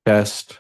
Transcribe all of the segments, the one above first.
Test.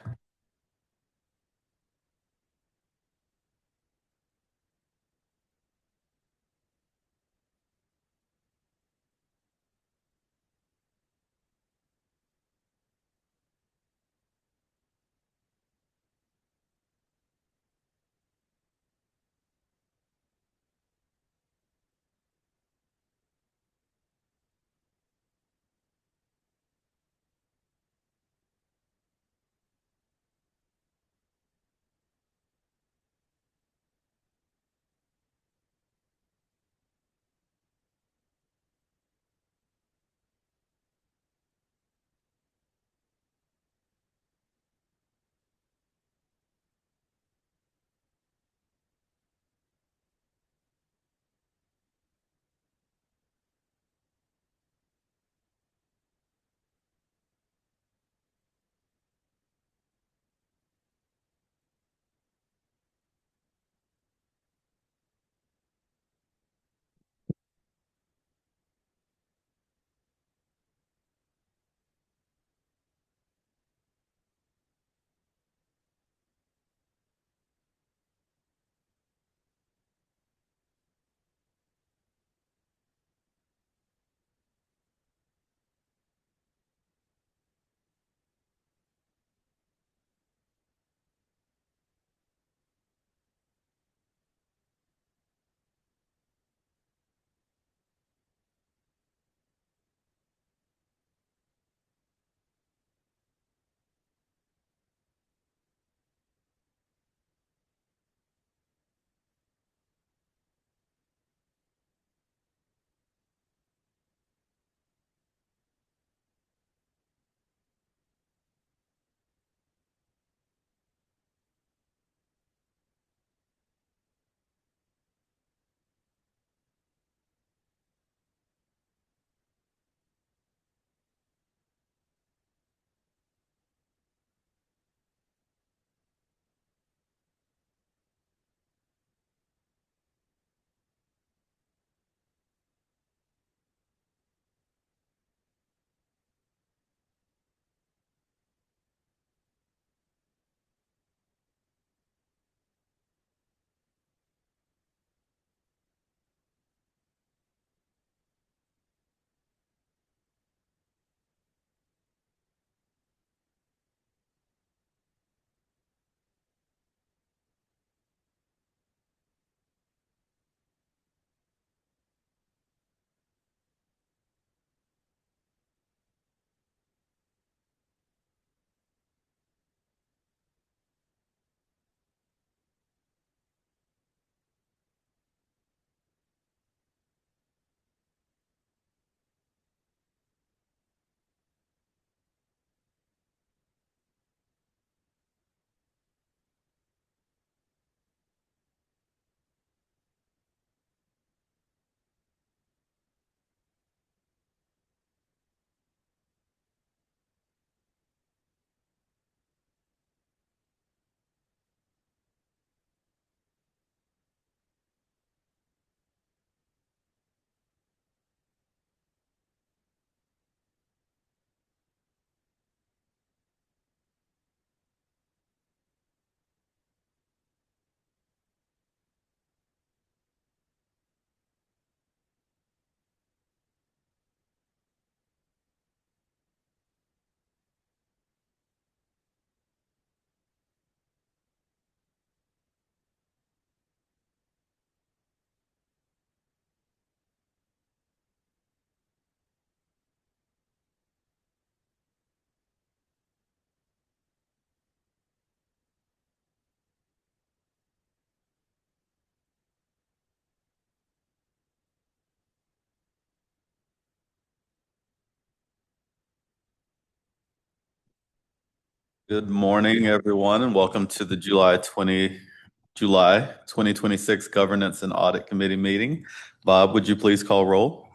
Good morning, everyone, and welcome to the July 2026 Governance and Audit Committee meeting. Bob, would you please call roll?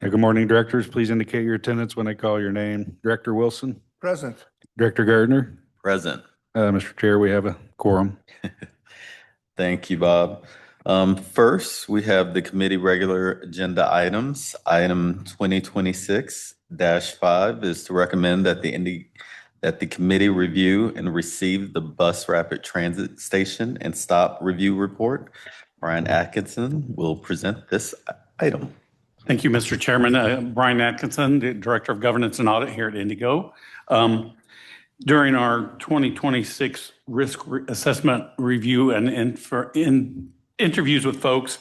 Good morning, directors. Please indicate your attendance when I call your name. Director Wilson, Present. Director Gardner. Present. Mr. Chair, we have a quorum. Thank you, Bob. First, we have the committee regular agenda items. Item 2026-5 is to recommend that that the committee review and receive the bus rapid transit station and stop review report. Brian Atkinson will present this item. Thank you, Mr. Chairman. Brian Atkinson, the Director of Governance and Audit here at IndyGo. During our 2026 risk assessment review and in interviews with folks,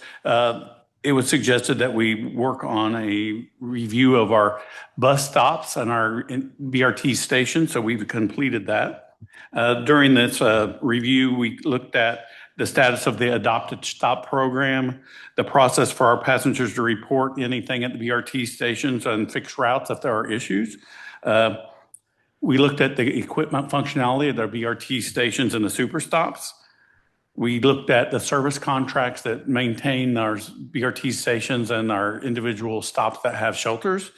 it was suggested that we work on a review of our bus stops and our BRT stations, so we've completed that. During this review, we looked at the status of the adopted stop program, the process for our passengers to report anything at the BRT stations and fixed routes if there are issues. We looked at the equipment functionality of the BRT stations and the super stops. We looked at the service contracts that maintain our BRT stations and our individual stops that have shelters.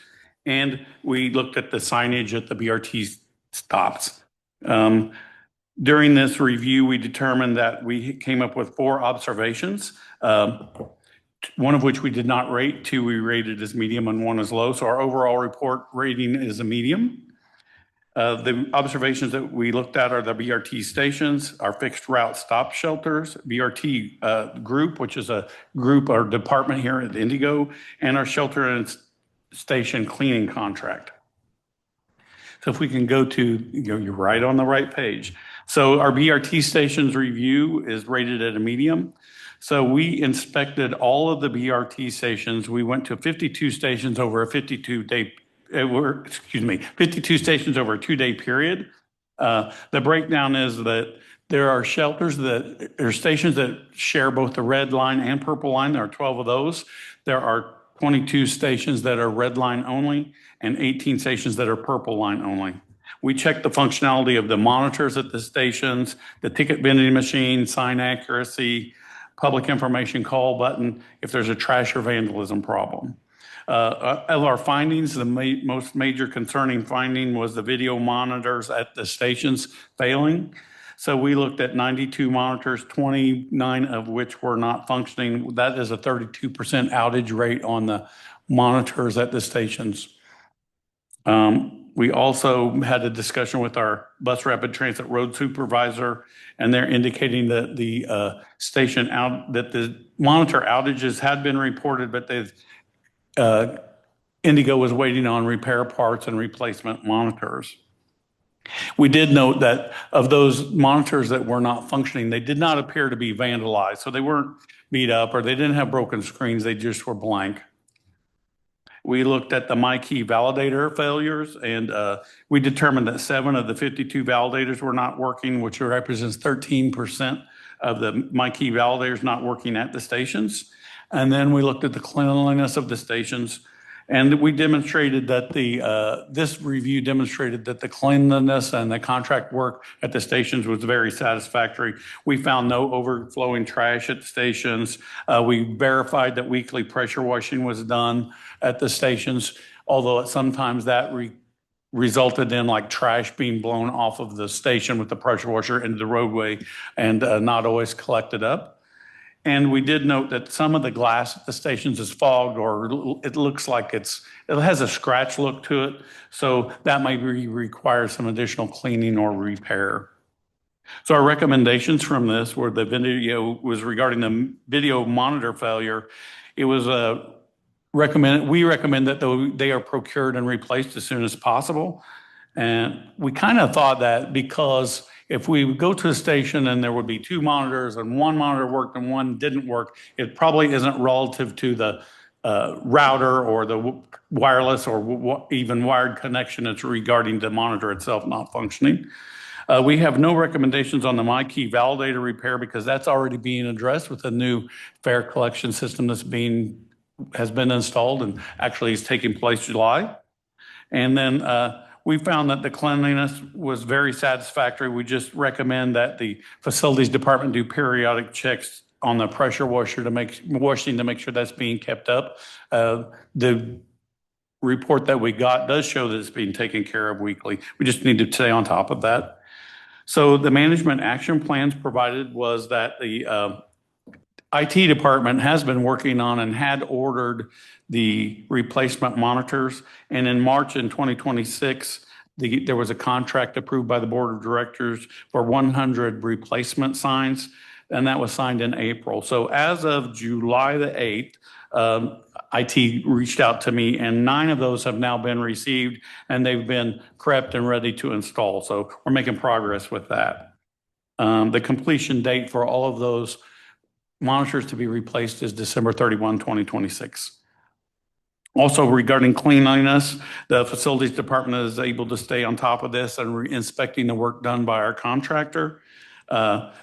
And we looked at the signage at the BRT stops. During this review, we determined that we came up with 4 observations, one of which we did not rate, 2 we rated as medium, and 1 as low. So our overall report rating is a medium. The observations that we looked at are the BRT stations, our fixed route stop shelters, BRT group, which is a group or department here at IndyGo, and our shelter and station cleaning contract. So if we can go to, you're right on the right page. So our BRT stations review is rated at a medium. So we inspected all of the BRT stations. We went to 52 stations over a 52-day 52 stations over a 2-day period. The breakdown is that there are shelters that are stations that share both the red line and purple line. There are 12 of those. There are 22 stations that are red line only and 18 stations that are purple line only. We checked the functionality of the monitors at the stations, the ticket vending machine, sign accuracy, public information call button, if there's a trash or vandalism problem. Of our findings, the most major concerning finding was the video monitors at the stations failing. So we looked at 92 monitors, 29 of which were not functioning. That is a 32% outage rate on the monitors at the stations. We also had a discussion with our bus rapid transit road supervisor, and they're indicating that the that the monitor outages had been reported, but they've IndyGo was waiting on repair parts and replacement monitors. We did note that of those monitors that were not functioning, they did not appear to be vandalized. So they weren't beat up or they didn't have broken screens, they just were blank. We looked at the MyKey validator failures, and we determined that 7 of the 52 validators were not working, which represents 13% of the MyKey validators not working at the stations. And then we looked at the cleanliness of the stations, and we demonstrated that this review demonstrated that the cleanliness and the contract work at the stations was very satisfactory. We found no overflowing trash at the stations. We verified that weekly pressure washing was done at the stations, although sometimes that resulted in like trash being blown off of the station with the pressure washer into the roadway and not always collected up. And we did note that some of the glass at the stations is fogged, or it looks like it has a scratch look to it. So that might require some additional cleaning or repair. So our recommendations from this were the video was regarding the video monitor failure. It was we recommend that they are procured and replaced as soon as possible. And we kind of thought that because if we go to a station and there would be 2 monitors and 1 monitor worked and 1 didn't work, it probably isn't relative to the router or the wireless or even wired connection. It's regarding the monitor itself not functioning. We have no recommendations on the MyKey validator repair because that's already being addressed with a new fare collection system that's has been installed and actually is taking place July. And then we found that the cleanliness was very satisfactory. We just recommend that the facilities department do periodic checks on the pressure washer to make sure that's being kept up. The report that we got does show that it's being taken care of weekly. We just need to stay on top of that. So the management action plans provided was that the IT department has been working on and had ordered the replacement monitors. And in March in 2026, There was a contract approved by the board of directors for 100 replacement signs, and that was signed in April. So as of July the 8th, IT reached out to me, and 9 of those have now been received, and they've been prepped and ready to install. So we're making progress with that. The completion date for all of those monitors to be replaced is December 31, 2026. Also, regarding cleanliness, the facilities department is able to stay on top of this and inspecting the work done by our contractor.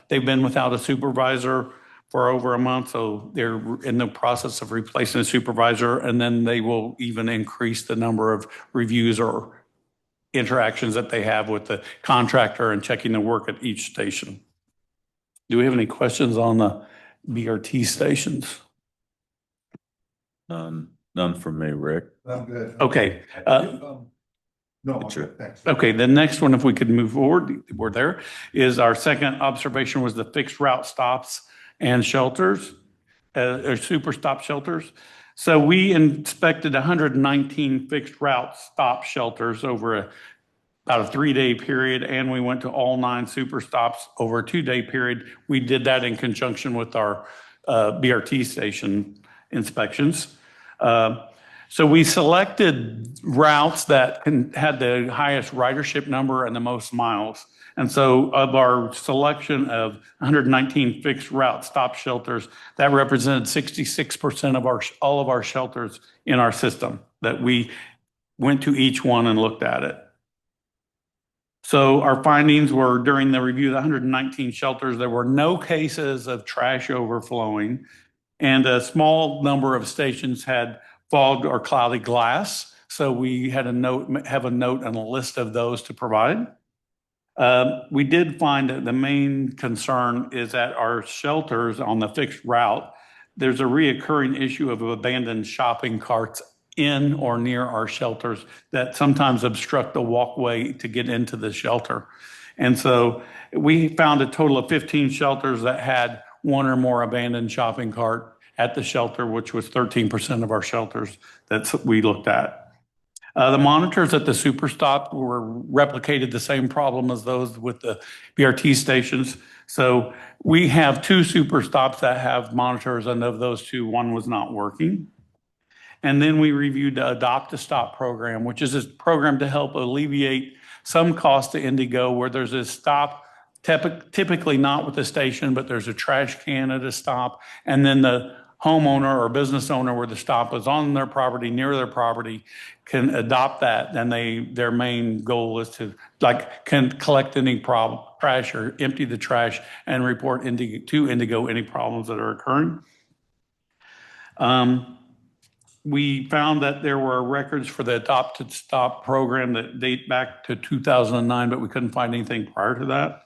They've been without a supervisor for over a month, so they're in the process of replacing a supervisor, and then they will even increase the number of reviews or interactions that they have with the contractor and checking the work at each station. Do we have any questions on the BRT stations? None from me, Rick. I'm good. Okay. No, I'm Sure. good, thanks. Okay, the next one, if we could move forward, we're there, is our second observation was the fixed route stops and shelters, or super stop shelters. So we inspected 119 fixed route stop shelters over about a 3-day period, and we went to all 9 super stops over a 2-day period. We did that in conjunction with our BRT station inspections. So we selected routes that had the highest ridership number and the most miles. And so of our selection of 119 fixed route stop shelters, that represented 66% of all of our shelters in our system, that we went to each one and looked at it. So our findings were, during the review of the 119 shelters, there were no cases of trash overflowing, and a small number of stations had fog or cloudy glass. So we had have a note and a list of those to provide. We did find that the main concern is at our shelters on the fixed route, there's a reoccurring issue of abandoned shopping carts in or near our shelters that sometimes obstruct the walkway to get into the shelter. And so we found a total of 15 shelters that had 1 or more abandoned shopping cart at the shelter, which was 13% of our shelters that we looked at. The monitors at the super stop were replicated the same problem as those with the BRT stations. So we have 2 super stops that have monitors, and of those 2, 1 was not working. And then we reviewed the Adopt a Stop program, which is a program to help alleviate some cost to IndyGo, where there's a stop, typically not with the station, but there's a trash can at a stop, and then the homeowner or business owner where the stop is on their property, near their property, can adopt that. And their main goal is to can collect any trash or empty the trash and report to IndyGo any problems that are occurring. We found that there were records for the Adopt a Stop program that date back to 2009, but we couldn't find anything prior to that.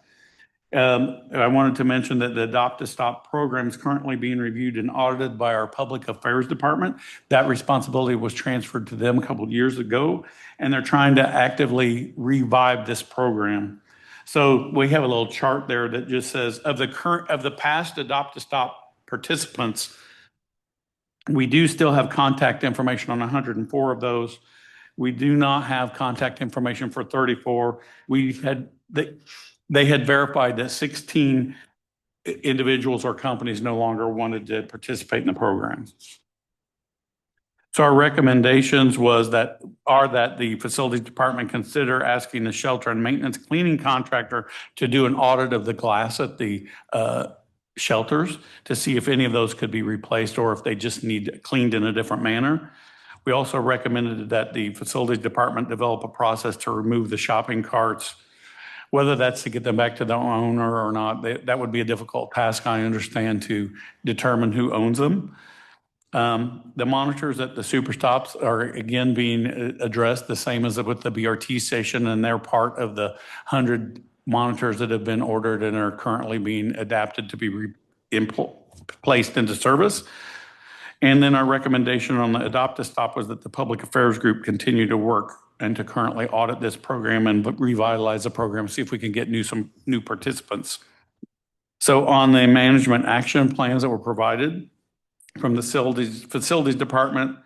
I wanted to mention that the Adopt a Stop program is currently being reviewed and audited by our Public Affairs Department. That responsibility was transferred to them a couple of years ago, and they're trying to actively revive this program. So we have a little chart there that just says of the past Adopt a Stop participants, we do still have contact information on 104 of those. We do not have contact information for 34. They had verified that 16 individuals or companies no longer wanted to participate in the program. So our recommendations are that the facilities department consider asking the shelter and maintenance cleaning contractor to do an audit of the glass at the shelters to see if any of those could be replaced or if they just need cleaned in a different manner. We also recommended that the facilities department develop a process to remove the shopping carts, whether that's to get them back to the owner or not. That would be a difficult task, I understand, to determine who owns them. The monitors at the super stops are again being addressed the same as with the BRT station, and they're part of the 100 monitors that have been ordered and are currently being adapted to be placed into service. And then our recommendation on the Adopt a Stop was that the Public Affairs Group continue to work and to currently audit this program and revitalize the program, see if we can get some new participants. So on the management action plans that were provided from the facilities department,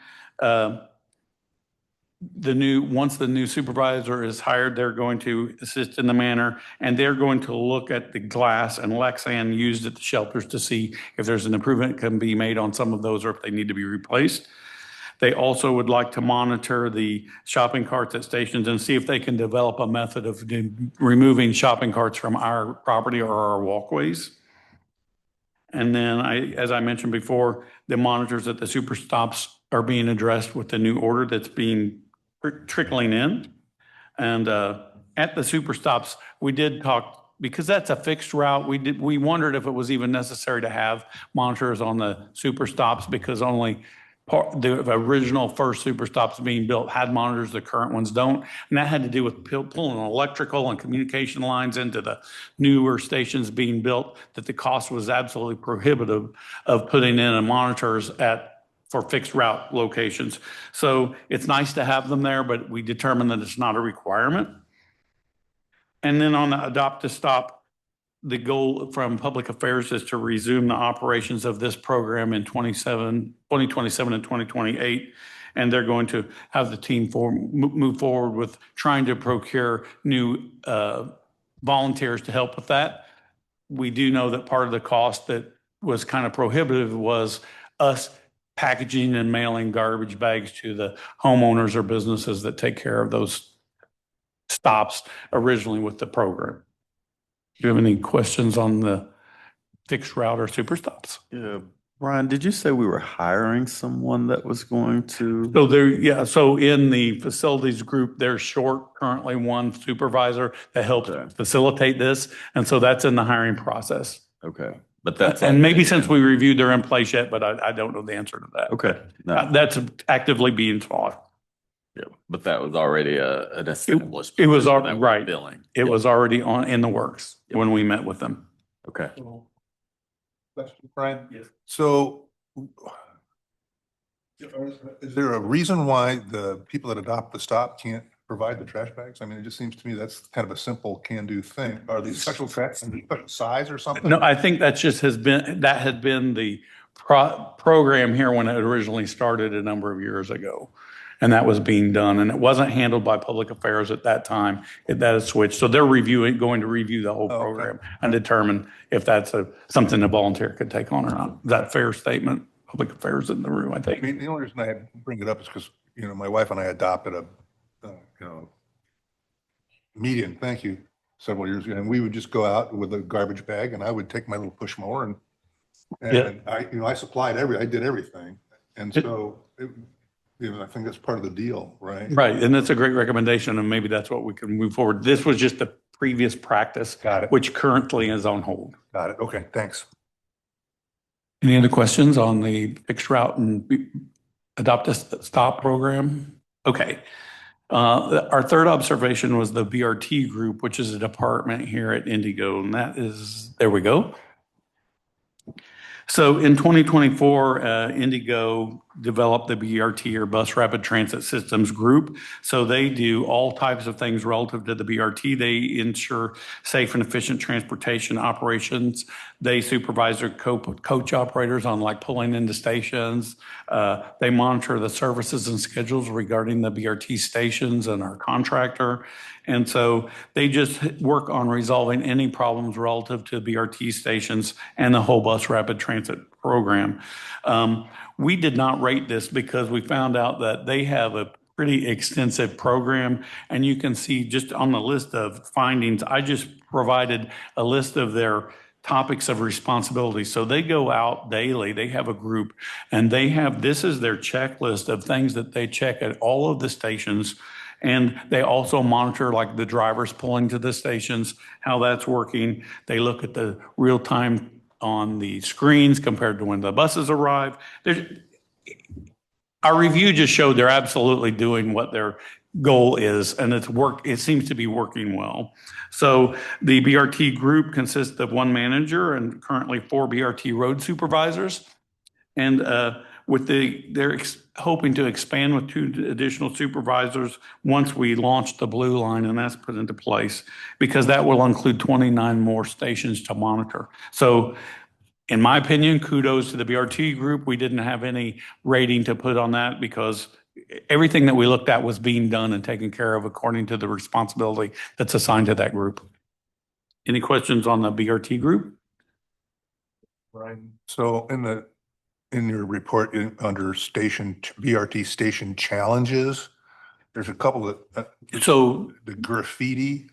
once the new supervisor is hired, they're going to assist in the manner, and they're going to look at the glass and Lexan used at the shelters to see if there's an improvement can be made on some of those or if they need to be replaced. They also would like to monitor the shopping carts at stations and see if they can develop a method of removing shopping carts from our property or our walkways. And then as I mentioned before, the monitors at the super stops are being addressed with the new order that's being trickling in. And at the super stops, we did talk, because that's a fixed route, we wondered if it was even necessary to have monitors on the super stops because only the original first super stops being built had monitors, the current ones don't. And that had to do with pulling electrical and communication lines into the newer stations being built, that the cost was absolutely prohibitive of putting in monitors for fixed route locations. So it's nice to have them there, but we determined that it's not a requirement. And then on the adopt to stop, the goal from Public Affairs is to resume the operations of this program in 2027 and 2028. And they're going to have the team move forward with trying to procure new volunteers to help with that. We do know that part of the cost that was kind of prohibitive was us packaging and mailing garbage bags to the homeowners or businesses that take care of those stops originally with the program. Do you have any questions on the fixed route or super stops? Yeah. Brian, did you say we were hiring someone that was going to? So in the facilities group, they're short currently one supervisor that helps facilitate this. And so that's in the hiring process. Okay. But that's. And maybe since we reviewed, they're in place yet, but I don't know the answer to that. Okay. No. That's actively being taught. Yeah, but that was already an established. It was already, right. Billing. It was already in the works when we met with them. Okay. Question, Brian? Yes. So is there a reason why the people that adopt the stop can't provide the trash bags? I mean, it just seems to me that's kind of a simple can-do thing. Are these special trash and special size or something? No, I think that had been the program here when it originally started a number of years ago. And that was being done, and it wasn't handled by Public Affairs at that time. That has switched. So they're going to review the whole program and determine if that's something a volunteer could take on or not. Is that a fair statement? Public Affairs in the room, I think. I mean, the only reason I bring it up is because, my wife and I adopted a, median, thank you, several years ago. And we would just go out with a garbage bag and I would take my little push mower and I supplied I did everything. And so, I think that's part of the deal, right? Right. And that's a great recommendation. And maybe that's what we can move forward. This was just the previous practice, Got it. Which currently is on hold. Got it. Okay, thanks. Any other questions on the fixed route and adopt a stop program? Okay. Our third observation was the BRT group, which is a department here at IndyGo. And that is, there we go. So in 2024, IndyGo developed the BRT or Bus Rapid Transit Systems Group. So they do all types of things relative to the BRT. They ensure safe and efficient transportation operations. They supervise their coach operators on like pulling into stations. They monitor the services and schedules regarding the BRT stations and our contractor. And so they just work on resolving any problems relative to BRT stations and the whole Bus Rapid Transit program. We did not rate this because we found out that they have a pretty extensive program. And you can see just on the list of findings, I just provided a list of their topics of responsibility. So they go out daily, they have a group, and this is their checklist of things that they check at all of the stations. And they also monitor like the drivers pulling to the stations, how that's working. They look at the real time on the screens compared to when the buses arrive. Our review just showed they're absolutely doing what their goal is, and it seems to be working well. So the BRT group consists of one manager and currently 4 BRT road supervisors. And they're hoping to expand with 2 additional supervisors once we launch the blue line, and that's put into place because that will include 29 more stations to monitor. So in my opinion, kudos to the BRT group. We didn't have any rating to put on that because everything that we looked at was being done and taken care of according to the responsibility that's assigned to that group. Any questions on the BRT group? Right. So in your report under BRT station challenges, there's a couple of, So, the graffiti.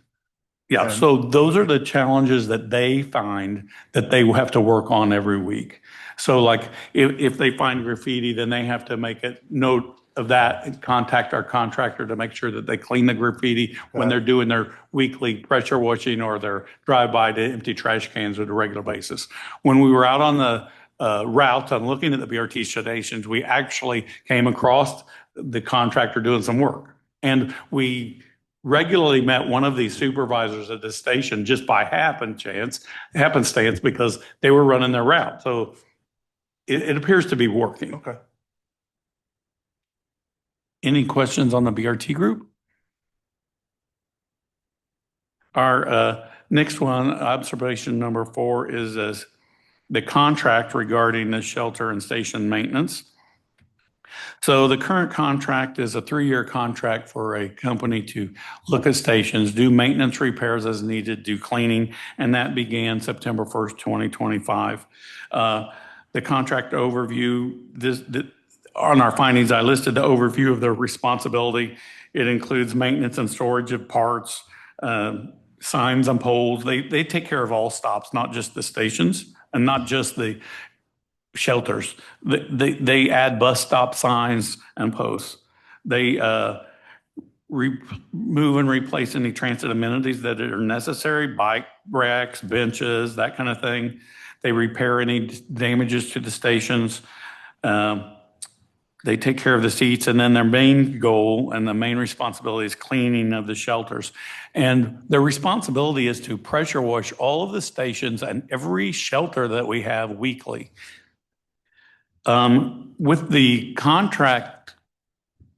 yeah, And- so those are the challenges that they find that they have to work on every week. So like if they find graffiti, then they have to make a note of that and contact our contractor to make sure that they clean the graffiti when they're doing their weekly pressure washing or their drive-by to empty trash cans on a regular basis. When we were out on the route and looking at the BRT stations, we actually came across the contractor doing some work. And we regularly met one of these supervisors at the station just by happenstance, because they were running their route. So it appears to be working. Okay. Any questions on the BRT group? Our next one, observation number 4, is the contract regarding the shelter and station maintenance. So the current contract is a 3-year contract for a company to look at stations, do maintenance repairs as needed, do cleaning, and that began September 1st, 2025. The contract overview, on our findings, I listed the overview of their responsibility. It includes maintenance and storage of parts, signs on poles. They take care of all stops, not just the stations and not just the shelters. They add bus stop signs and posts. They remove and replace any transit amenities that are necessary, bike racks, benches, that kind of thing. They repair any damages to the stations. They take care of the seats, and then their main goal and the main responsibility is cleaning of the shelters. And their responsibility is to pressure wash all of the stations and every shelter that we have weekly. With the contract,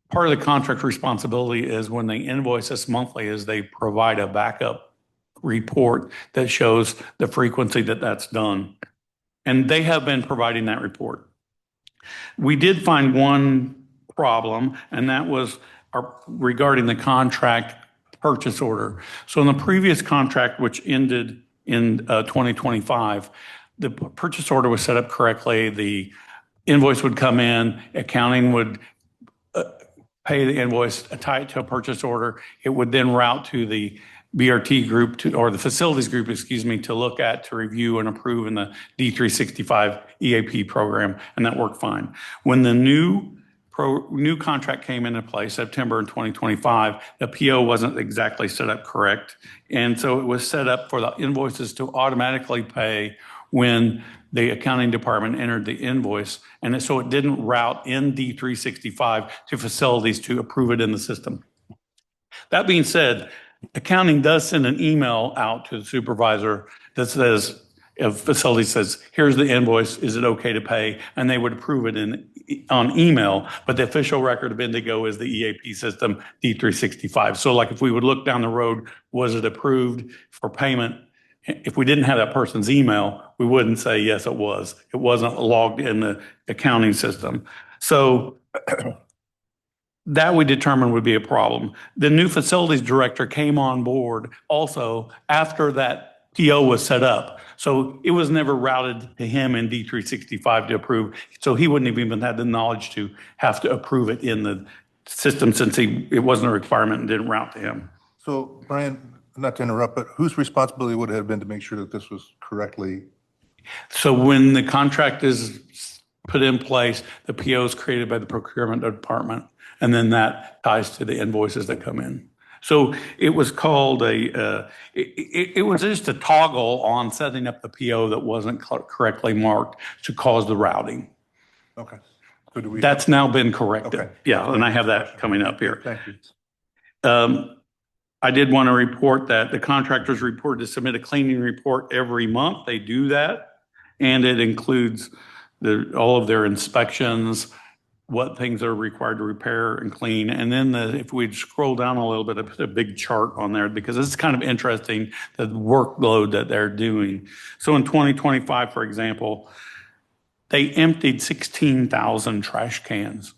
part of the contract responsibility is when they invoice us monthly is they provide a backup report that shows the frequency that that's done. And they have been providing that report. We did find one problem, and that was regarding the contract purchase order. So in the previous contract, which ended in 2025, the purchase order was set up correctly. The invoice would come in, accounting would pay the invoice, tie it to a purchase order. It would then route to the BRT group or the facilities group, to look at, to review and approve in the D365 EAP program, and that worked fine. When the new contract came into place, September in 2025, the PO wasn't exactly set up correct. And so it was set up for the invoices to automatically pay when the accounting department entered the invoice. And so it didn't route in D365 to facilities to approve it in the system. That being said, accounting does send an email out to the supervisor that says, if facility says, here's the invoice, is it okay to pay? And they would approve it on email, but the official record of IndyGo is the EAP system, D365. So like if we would look down the road, was it approved for payment? If we didn't have that person's email, we wouldn't say, yes, it was. It wasn't logged in the accounting system. So that we determined would be a problem. The new facilities director came on board also after that PO was set up. So it was never routed to him in D365 to approve. So he wouldn't have even had the knowledge to have to approve it in the system since it wasn't a requirement and didn't route to him. So Brian, not to interrupt, but whose responsibility would it have been to make sure that this was correctly? So when the contract is put in place, the PO is created by the procurement department, and then that ties to the invoices that come in. So it was called it was just a toggle on setting up the PO that wasn't correctly marked to cause the routing. Okay. So do we? That's now been corrected. Okay. Yeah, and I have that coming up here. Thank you. I did want to report that the contractors reported to submit a cleaning report every month. They do that, and it includes all of their inspections, what things are required to repair and clean. And then if we scroll down a little bit, I put a big chart on there because it's kind of interesting, the workload that they're doing. So in 2025, for example, they emptied 16,000 trash cans.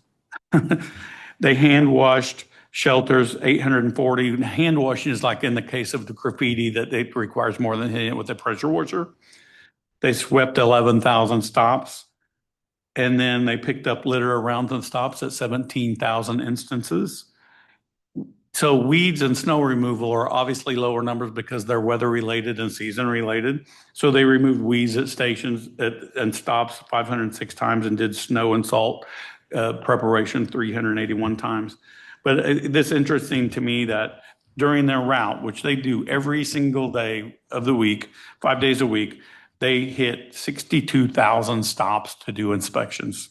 They hand washed shelters, 840. Hand washing is like in the case of the graffiti that it requires more than hitting it with a pressure washer. They swept 11,000 stops. And then they picked up litter around the stops at 17,000 instances. So weeds and snow removal are obviously lower numbers because they're weather related and season related. So they removed weeds at stations and stops 506 times and did snow and salt preparation 381 times. But it's interesting to me that during their route, which they do every single day of the week, 5 days a week, they hit 62,000 stops to do inspections.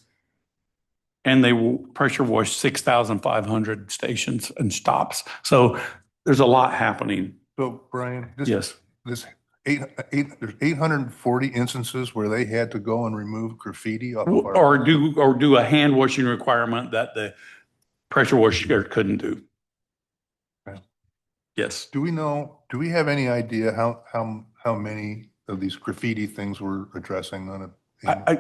And they pressure wash 6,500 stations and stops. So there's a lot happening. So Brian, Yes. there's 840 instances where they had to go and remove graffiti off of our. Or do a hand washing requirement that the pressure washer couldn't do. Okay. Yes. Do we have any idea how many of these graffiti things we're addressing on it?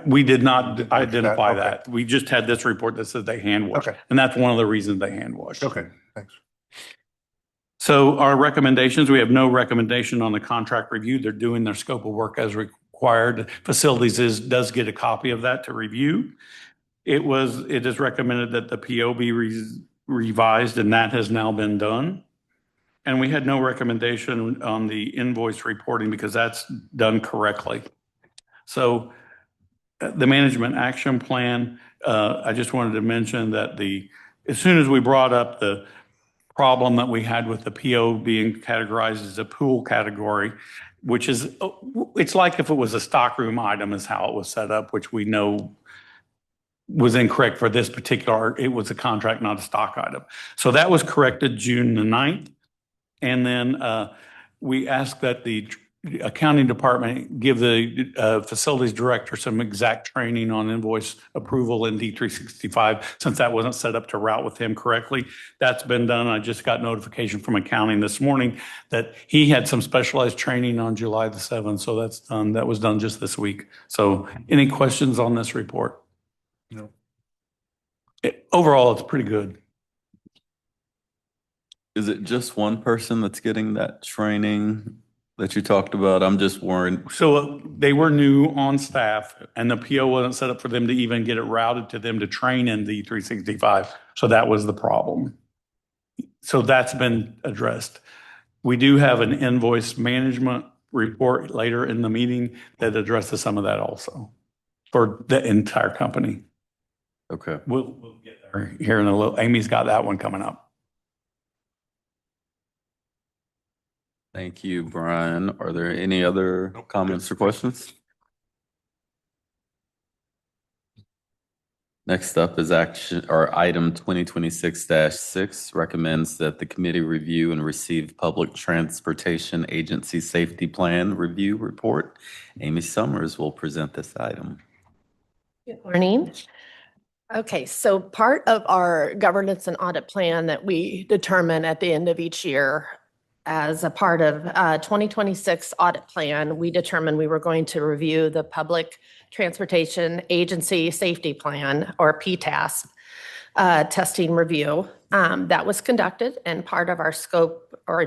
We did not identify Okay. that. We just had this report that says they hand wash. Okay. And that's one of the reasons they hand wash. Okay, thanks. So our recommendations, we have no recommendation on the contract review. They're doing their scope of work as required. Facilities does get a copy of that to review. It is recommended that the PO be revised, and that has now been done. And we had no recommendation on the invoice reporting because that's done correctly. So the management action plan, I just wanted to mention that as soon as we brought up the problem that we had with the PO being categorized as a pool category, which is, it's like if it was a stockroom item is how it was set up, which we know was incorrect for this particular, it was a contract, not a stock item. So that was corrected June the 9th. And then we asked that the accounting department give the facilities director some exact training on invoice approval in D365, since that wasn't set up to route with him correctly. That's been done. I just got notification from accounting this morning that he had some specialized training on July the 7th. So that's done. That was done just this week. So any questions on this report? No. Overall, it's pretty good. Is it just one person that's getting that training that you talked about? I'm just worried. So they were new on staff and the PO wasn't set up for them to even get it routed to them to train in the 365. So that was the problem. So that's been addressed. We do have an invoice management report later in the meeting that addresses some of that also for the entire company. Okay. We'll get there here in a little. Amy's got that one coming up. Thank you, Brian. Are there any other comments or questions? Next up is item 2026-6 recommends that the committee review and receive Public Transportation Agency Safety Plan Review Report. Amy Summers will present this item. Good morning. Okay, so part of our governance and audit plan that we determine at the end of each year as a part of 2026 audit plan, we determined we were going to review the Public Transportation Agency Safety Plan, or PTAS, testing review. That was conducted, and part of our scope or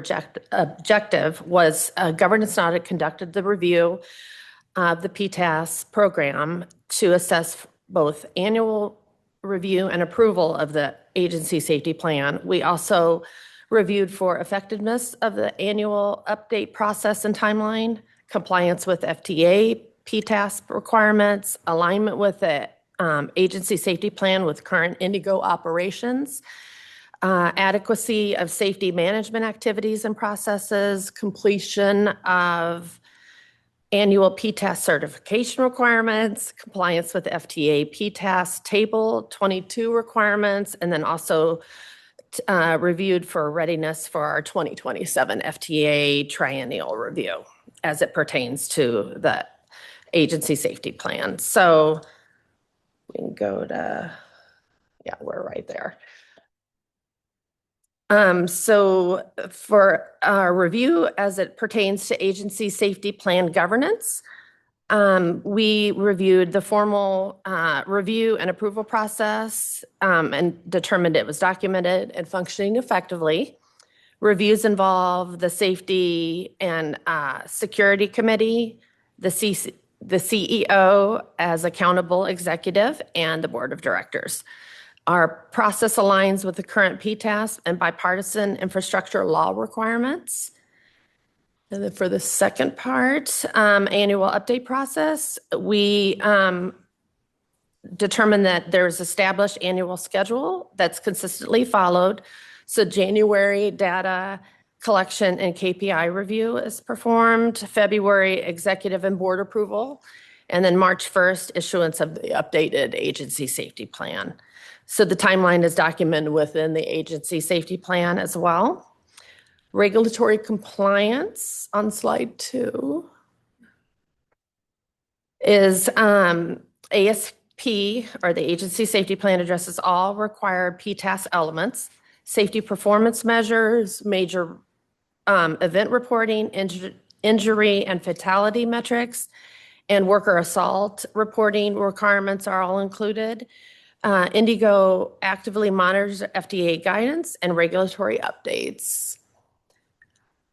objective was governance and audit conducted the review of the PTAS program to assess both annual review and approval of the agency safety plan. We also reviewed for effectiveness of the annual update process and timeline, compliance with FTA, PTAS requirements, alignment with the agency safety plan with current IndyGo operations, adequacy of safety management activities and processes, completion of annual PTAS certification requirements, compliance with FTA PTAS Table 22 requirements, and then also reviewed for readiness for our 2027 FTA triennial review as it pertains to the agency safety plan. So we can go to, yeah, we're right there. So for our review as it pertains to agency safety plan governance, We reviewed the formal review and approval process and determined it was documented and functioning effectively. Reviews involve the Safety and Security Committee, the CEO as accountable executive, and the Board of Directors. Our process aligns with the current PTAS and bipartisan infrastructure law requirements. And then for the second part, annual update process, we determined that there's established annual schedule that's consistently followed. So January data collection and KPI review is performed, February executive and board approval, and then March 1st issuance of the updated agency safety plan. So the timeline is documented within the agency safety plan as well. Regulatory compliance on slide 2 is ASP, or the agency safety plan, addresses all required PTAS elements, safety performance measures, major event reporting, injury and fatality metrics, and worker assault reporting requirements are all included. IndyGo actively monitors FDA guidance and regulatory updates.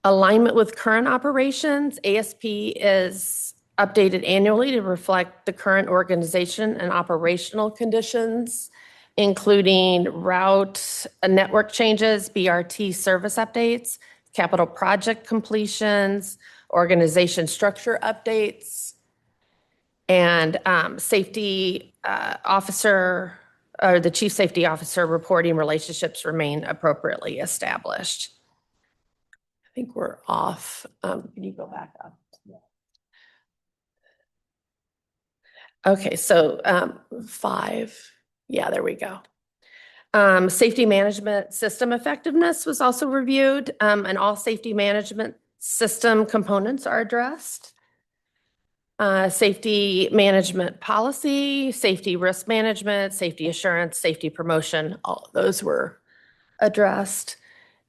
Alignment with current operations, ASP is updated annually to reflect the current organization and operational conditions, including route network changes, BRT service updates, capital project completions, organization structure updates, and safety officer or the chief safety officer reporting relationships remain appropriately established. I think we're off. Can you go back up? Okay, so 5. Yeah, there we go. Safety management system effectiveness was also reviewed, and all safety management system components are addressed. Safety management policy, safety risk management, safety assurance, safety promotion, all of those were addressed.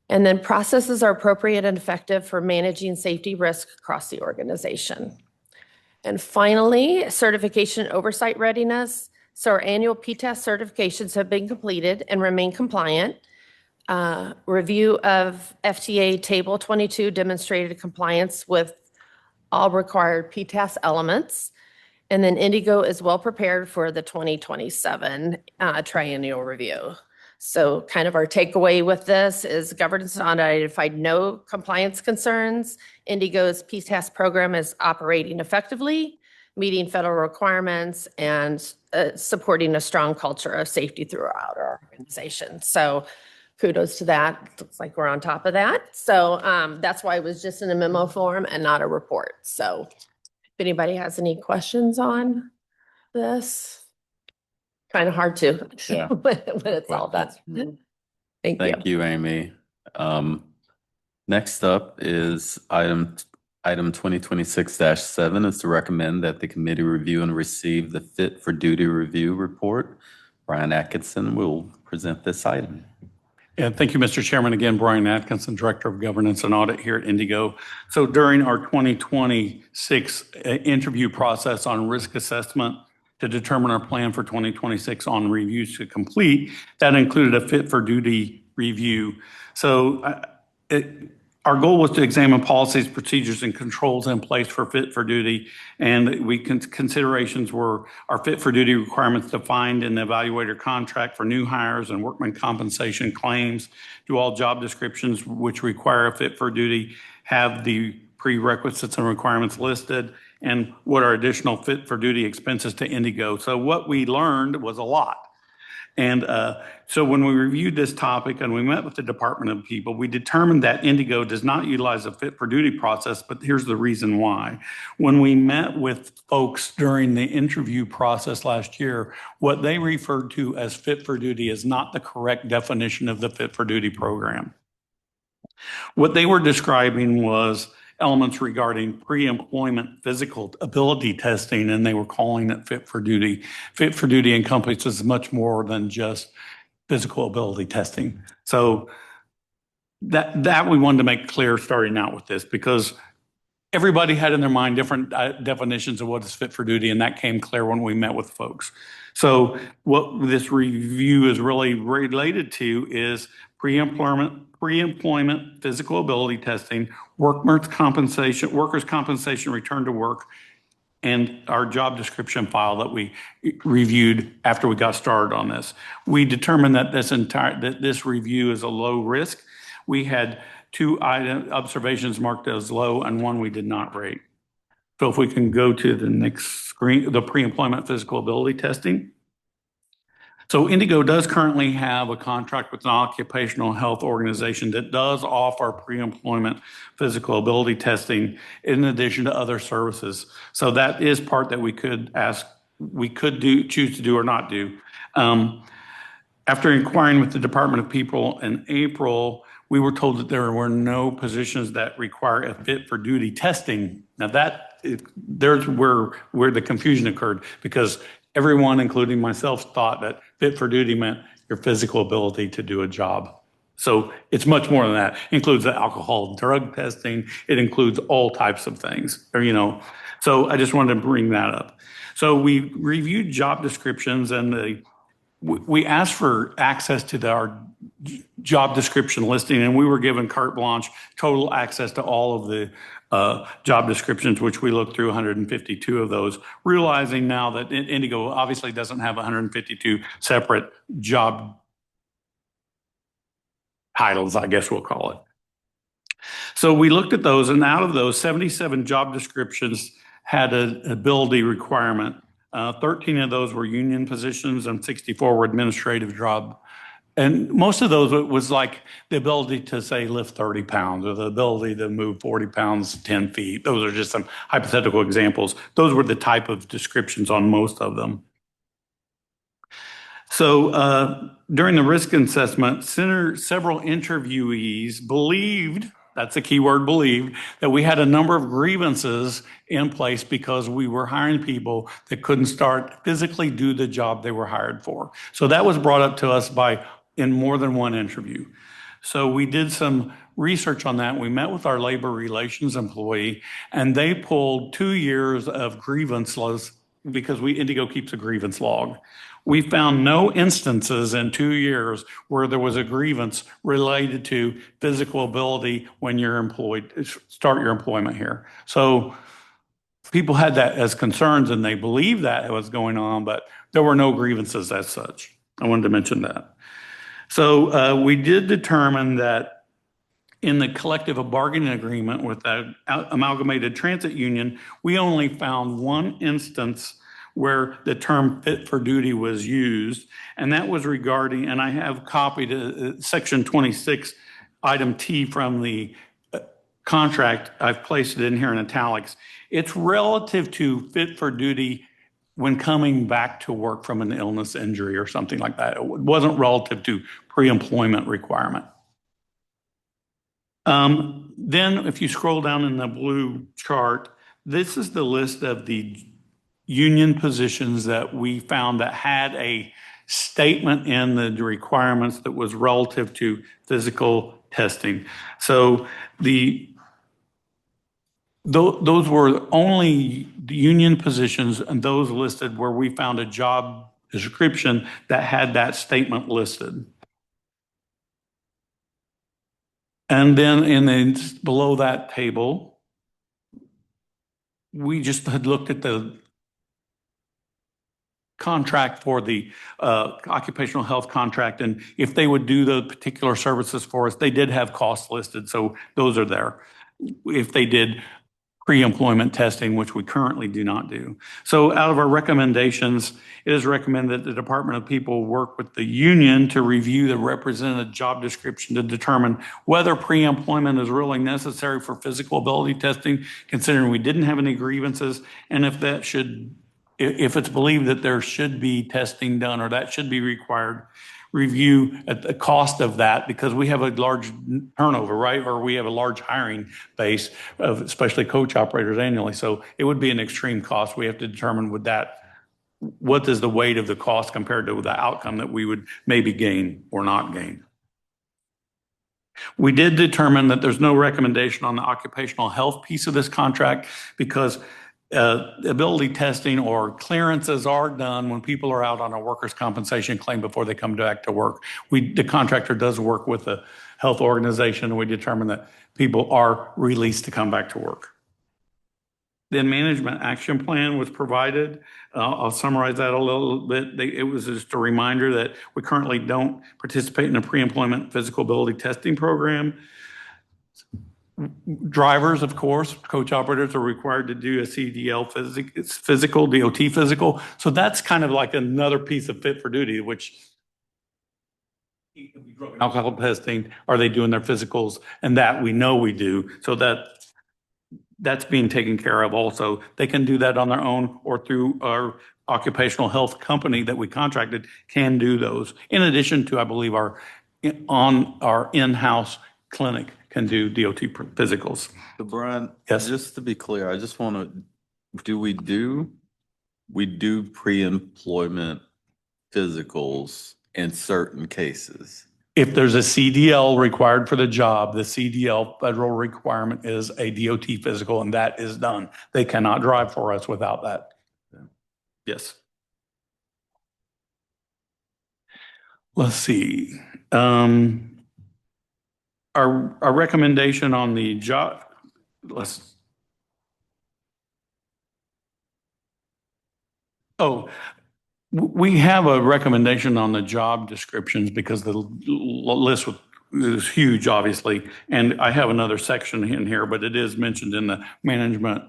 And then processes are appropriate and effective for managing safety risk across the organization. And finally, certification oversight readiness. So our annual PTAS certifications have been completed and remain compliant. Review of FTA Table 22 demonstrated compliance with all required PTAS elements. And then IndyGo is well prepared for the 2027 triennial review. So kind of our takeaway with this is governance and audit identified no compliance concerns. IndyGo's PTAS program is operating effectively, meeting federal requirements, and supporting a strong culture of safety throughout our organization. So kudos to that. Looks like we're on top of that. So that's why it was just in a memo form and not a report. So if anybody has any questions on this. Kind of hard to, Yeah. when it's all done. Thank you. Thank you, Amy. Next up is item 2026-7 is to recommend that the committee review and receive the Fit for Duty Review Report. Brian Atkinson will present this item. Yeah, thank you, Mr. Chairman. Again, Brian Atkinson, Director of Governance and Audit here at IndyGo. So during our 2026 interview process on risk assessment to determine our plan for 2026 on reviews to complete, that included a fit for duty review. So our goal was to examine policies, procedures, and controls in place for fit for duty. And considerations were our fit for duty requirements defined in the evaluator contract for new hires and workman compensation claims. Do all job descriptions which require a fit for duty have the prerequisites and requirements listed? And what are additional fit for duty expenses to IndyGo? So what we learned was a lot. And so when we reviewed this topic and we met with the Department of People, we determined that IndyGo does not utilize a fit for duty process, but here's the reason why. When we met with folks during the interview process last year, what they referred to as fit for duty is not the correct definition of the fit for duty program. What they were describing was elements regarding pre-employment physical ability testing, and they were calling it fit for duty. Fit for duty encompasses much more than just physical ability testing. So that we wanted to make clear starting out with this, because everybody had in their mind different definitions of what is fit for duty, and that came clear when we met with folks. So what this review is really related to is pre-employment physical ability testing, workers' compensation return to work, and our job description file that we reviewed after we got started on this. We determined that this review is a low risk. We had 2 observations marked as low and 1 we did not rate. So if we can go to the next screen, the pre-employment physical ability testing. So IndyGo does currently have a contract with an occupational health organization that does offer pre-employment physical ability testing in addition to other services. So that is part that we could choose to do or not do. After inquiring with the Department of People in April, we were told that there were no positions that require a fit for duty testing. Now there's where the confusion occurred, because everyone, including myself, thought that fit for duty meant your physical ability to do a job. So it's much more than that. It includes the alcohol and drug testing. It includes all types of things, So I just wanted to bring that up. So we reviewed job descriptions, and we asked for access to our job description listing, and we were given carte blanche, total access to all of the job descriptions, which we looked through 152 of those, realizing now that IndyGo obviously doesn't have 152 separate job titles, I guess we'll call it. So we looked at those, and out of those, 77 job descriptions had an ability requirement. 13 of those were union positions and 64 were administrative job. And most of those was like the ability to, say, lift 30 pounds or the ability to move 40 pounds 10 feet. Those are just some hypothetical examples. Those were the type of descriptions on most of them. So during the risk assessment, several interviewees believed, that's the key word, believed, that we had a number of grievances in place because we were hiring people that couldn't physically do the job they were hired for. So that was brought up to us in more than one interview. So we did some research on that. We met with our labor relations employee, and they pulled 2 years of grievance logs because IndyGo keeps a grievance log. We found no instances in 2 years where there was a grievance related to physical ability when you're employed, start your employment here. So people had that as concerns, and they believed that was going on, but there were no grievances as such. I wanted to mention that. So we did determine that in the collective bargaining agreement with the Amalgamated Transit Union, we only found one instance where the term fit for duty was used, and that was regarding, and I have copied section 26, item T from the contract. I've placed it in here in italics. It's relative to fit for duty when coming back to work from an illness, injury, or something like that. It wasn't relative to pre-employment requirement. Then if you scroll down in the blue chart, this is the list of the union positions that we found that had a statement in the requirements that was relative to physical testing. So those were only the union positions, and those listed where we found a job description that had that statement listed. And then below that table, we just had looked at the contract for the occupational health contract, and if they would do the particular services for us, they did have costs listed, so those are there. If they did pre-employment testing, which we currently do not do. So out of our recommendations, it is recommended that the Department of People work with the union to review the represented job description to determine whether pre-employment is really necessary for physical ability testing, considering we didn't have any grievances, and if it's believed that there should be testing done or that should be required, review at the cost of that, because we have a large turnover, right? Or we have a large hiring base of especially coach operators annually. So it would be an extreme cost. We have to determine what is the weight of the cost compared to the outcome that we would maybe gain or not gain. We did determine that there's no recommendation on the occupational health piece of this contract because ability testing or clearances are done when people are out on a workers' compensation claim before they come back to work. The contractor does work with the health organization, and we determine that people are released to come back to work. The management action plan was provided. I'll summarize that a little bit. It was just a reminder that we currently don't participate in a pre-employment physical ability testing program. Drivers, of course, coach operators are required to do a CDL physical, DOT physical. So that's kind of like another piece of fit for duty, which alcohol testing, are they doing their physicals? And that we know we do. So that's being taken care of also. They can do that on their own or through our occupational health company that we contracted can do those. In addition to, I believe, our in-house clinic can do DOT physicals. So Brian, Yes. just to be clear, I just want to, we do pre-employment physicals in certain cases. If there's a CDL required for the job, the CDL federal requirement is a DOT physical, and that is done. They cannot drive for us without that. Yes. Let's see. Our recommendation on the job, we have a recommendation on the job descriptions because the list is huge, obviously. And I have another section in here, but it is mentioned in the management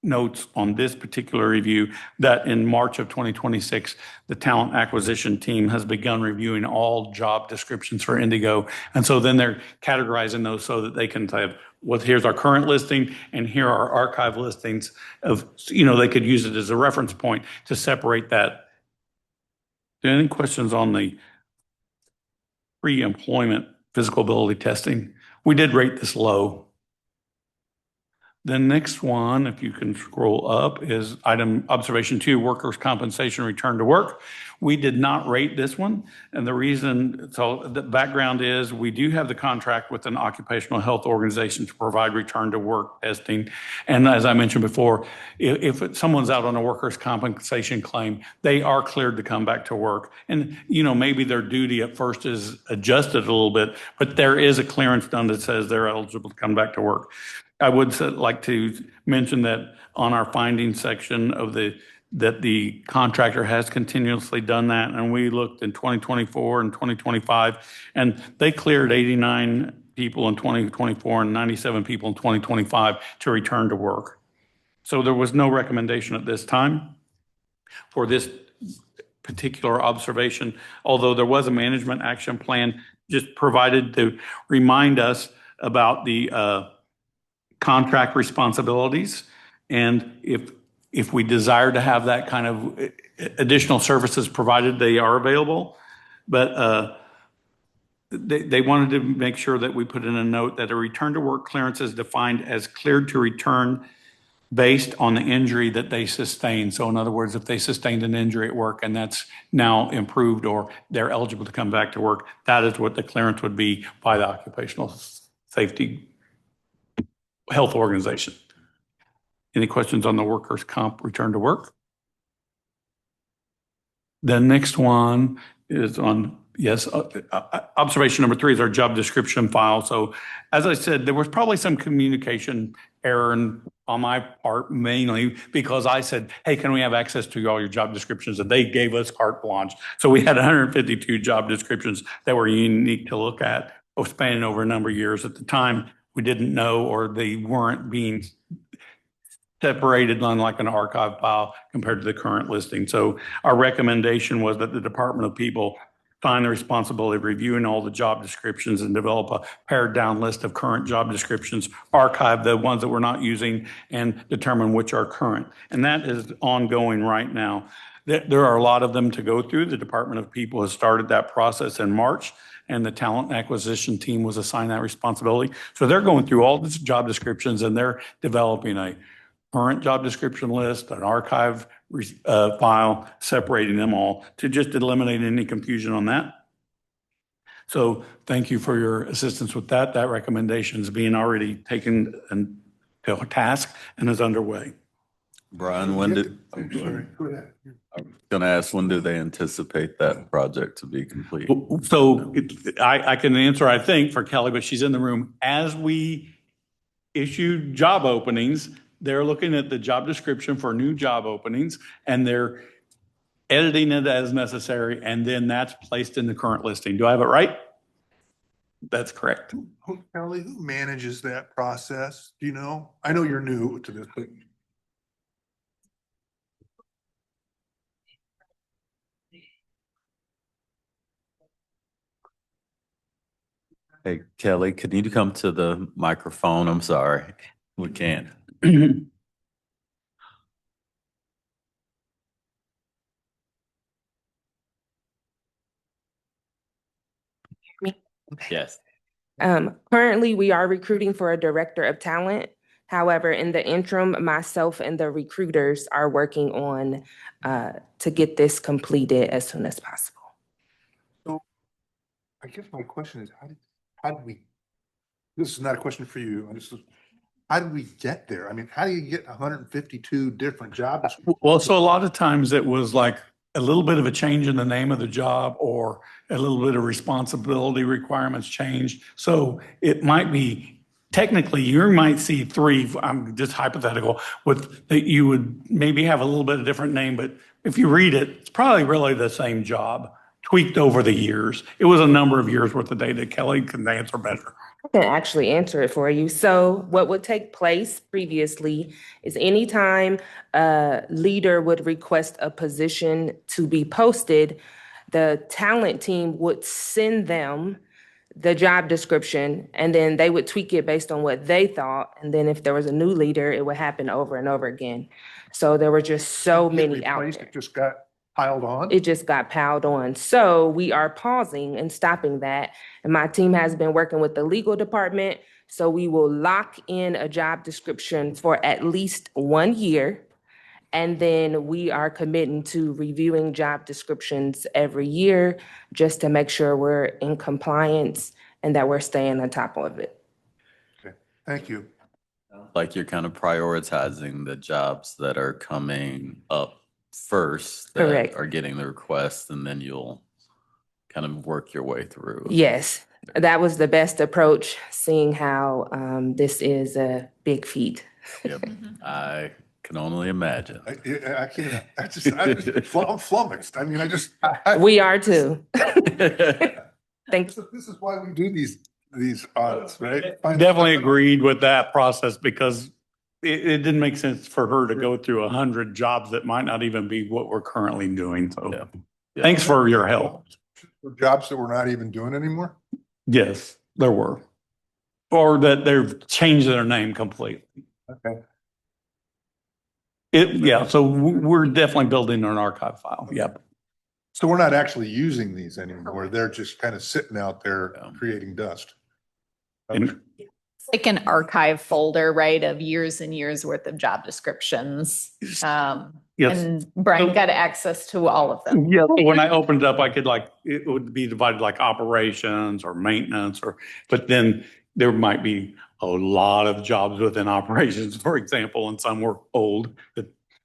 notes on this particular review that in March of 2026, the talent acquisition team has begun reviewing all job descriptions for IndyGo. And so then they're categorizing those so that they can say, well, here's our current listing and here are archive listings of, they could use it as a reference point to separate that. Any questions on the pre-employment physical ability testing? We did rate this low. The next one, if you can scroll up, is item observation 2, workers' compensation return to work. We did not rate this one. And the reason, so the background is we do have the contract with an occupational health organization to provide return to work testing. And as I mentioned before, if someone's out on a workers' compensation claim, they are cleared to come back to work. And, maybe their duty at first is adjusted a little bit, but there is a clearance done that says they're eligible to come back to work. I would like to mention that on our findings section that the contractor has continuously done that. And we looked in 2024 and 2025, and they cleared 89 people in 2024 and 97 people in 2025 to return to work. So there was no recommendation at this time for this particular observation, although there was a management action plan just provided to remind us about the contract responsibilities. And if we desire to have that kind of additional services provided, they are available. But they wanted to make sure that we put in a note that a return to work clearance is defined as cleared to return based on the injury that they sustained. So in other words, if they sustained an injury at work and that's now improved or they're eligible to come back to work, that is what the clearance would be by the occupational safety health organization. Any questions on the workers' comp return to work? The next one is on, yes, observation number 3 is our job description file. So as I said, there was probably some communication error on my part, mainly because I said, hey, can we have access to all your job descriptions? And they gave us carte blanche. So we had 152 job descriptions that were unique to look at, spanning over a number of years. At the time, we didn't know, or they weren't being separated on like an archive file compared to the current listing. So our recommendation was that the Department of People find the responsibility of reviewing all the job descriptions and develop a pared down list of current job descriptions, archive the ones that we're not using, and determine which are current. And that is ongoing right now. There are a lot of them to go through. The Department of People has started that process in March, and the talent acquisition team was assigned that responsibility. So they're going through all these job descriptions and they're developing a current job description list, an archive file, separating them all to just eliminate any confusion on that. So thank you for your assistance with that. That recommendation is being already taken to task and is underway. Brian, when did, I'm sorry, go ahead. gonna ask, when do they anticipate that project to be complete? So I can answer, I think, for Kelly, but she's in the room. As we issue job openings, they're looking at the job description for new job openings, and they're editing it as necessary, and then that's placed in the current listing. Do I have it right? That's correct. Kelly, who manages that process? Do you know? I know you're new to this, but Hey, Kelly, can you come to the microphone? I'm sorry, we can't. Yes. Currently, we are recruiting for a director of talent. However, in the interim, myself and the recruiters are working on to get this completed as soon as possible. so I guess my question is, how did we, this is not a question for you. How did we get there? I mean, how do you get 152 different jobs? Well, so a lot of times it was like a little bit of a change in the name of the job or a little bit of responsibility requirements changed. So it might be, technically, you might see three, I'm just hypothetical, with that you would maybe have a little bit of different name, but if you read it, it's probably really the same job, tweaked over the years. It was a number of years worth of data. Kelly can answer better. I can actually answer it for you. So what would take place previously is anytime a leader would request a position to be posted, the talent team would send them the job description, and then they would tweak it based on what they thought. And then if there was a new leader, it would happen over and over again. So there were just so many out Replaced, there. it just got piled on? It just got piled on. So we are pausing and stopping that. And my team has been working with the legal department. So we will lock in a job description for at least 1 year. And then we are committing to reviewing job descriptions every year just to make sure we're in compliance and that we're staying on top of it. Okay, thank you. Like you're kind of prioritizing the jobs that are coming up first. That Correct. are getting the request, and then you'll kind of work your way through. Yes, that was the best approach, seeing how this is a big feat. Yep. I can only imagine. I can't, I'm flummoxed. I mean, We are too. Thank you. this is why we do these audits, right? Definitely agreed with that process because it didn't make sense for her to go through 100 jobs that might not even be what we're currently doing. So Yeah. thanks for your help. Jobs that we're not even doing anymore? Yes, there were. Or that they've changed their name completely. Okay. Yeah, so we're definitely building an archive file. Yep. So we're not actually using these anymore. They're just kind of sitting out there Yeah. creating dust. And Like an archive folder, right, of years and years worth of job descriptions. Yes. And Brian got access to all of them. Yeah, when I opened it up, I could it would be divided like operations or maintenance but then there might be a lot of jobs within operations, for example, and some were old.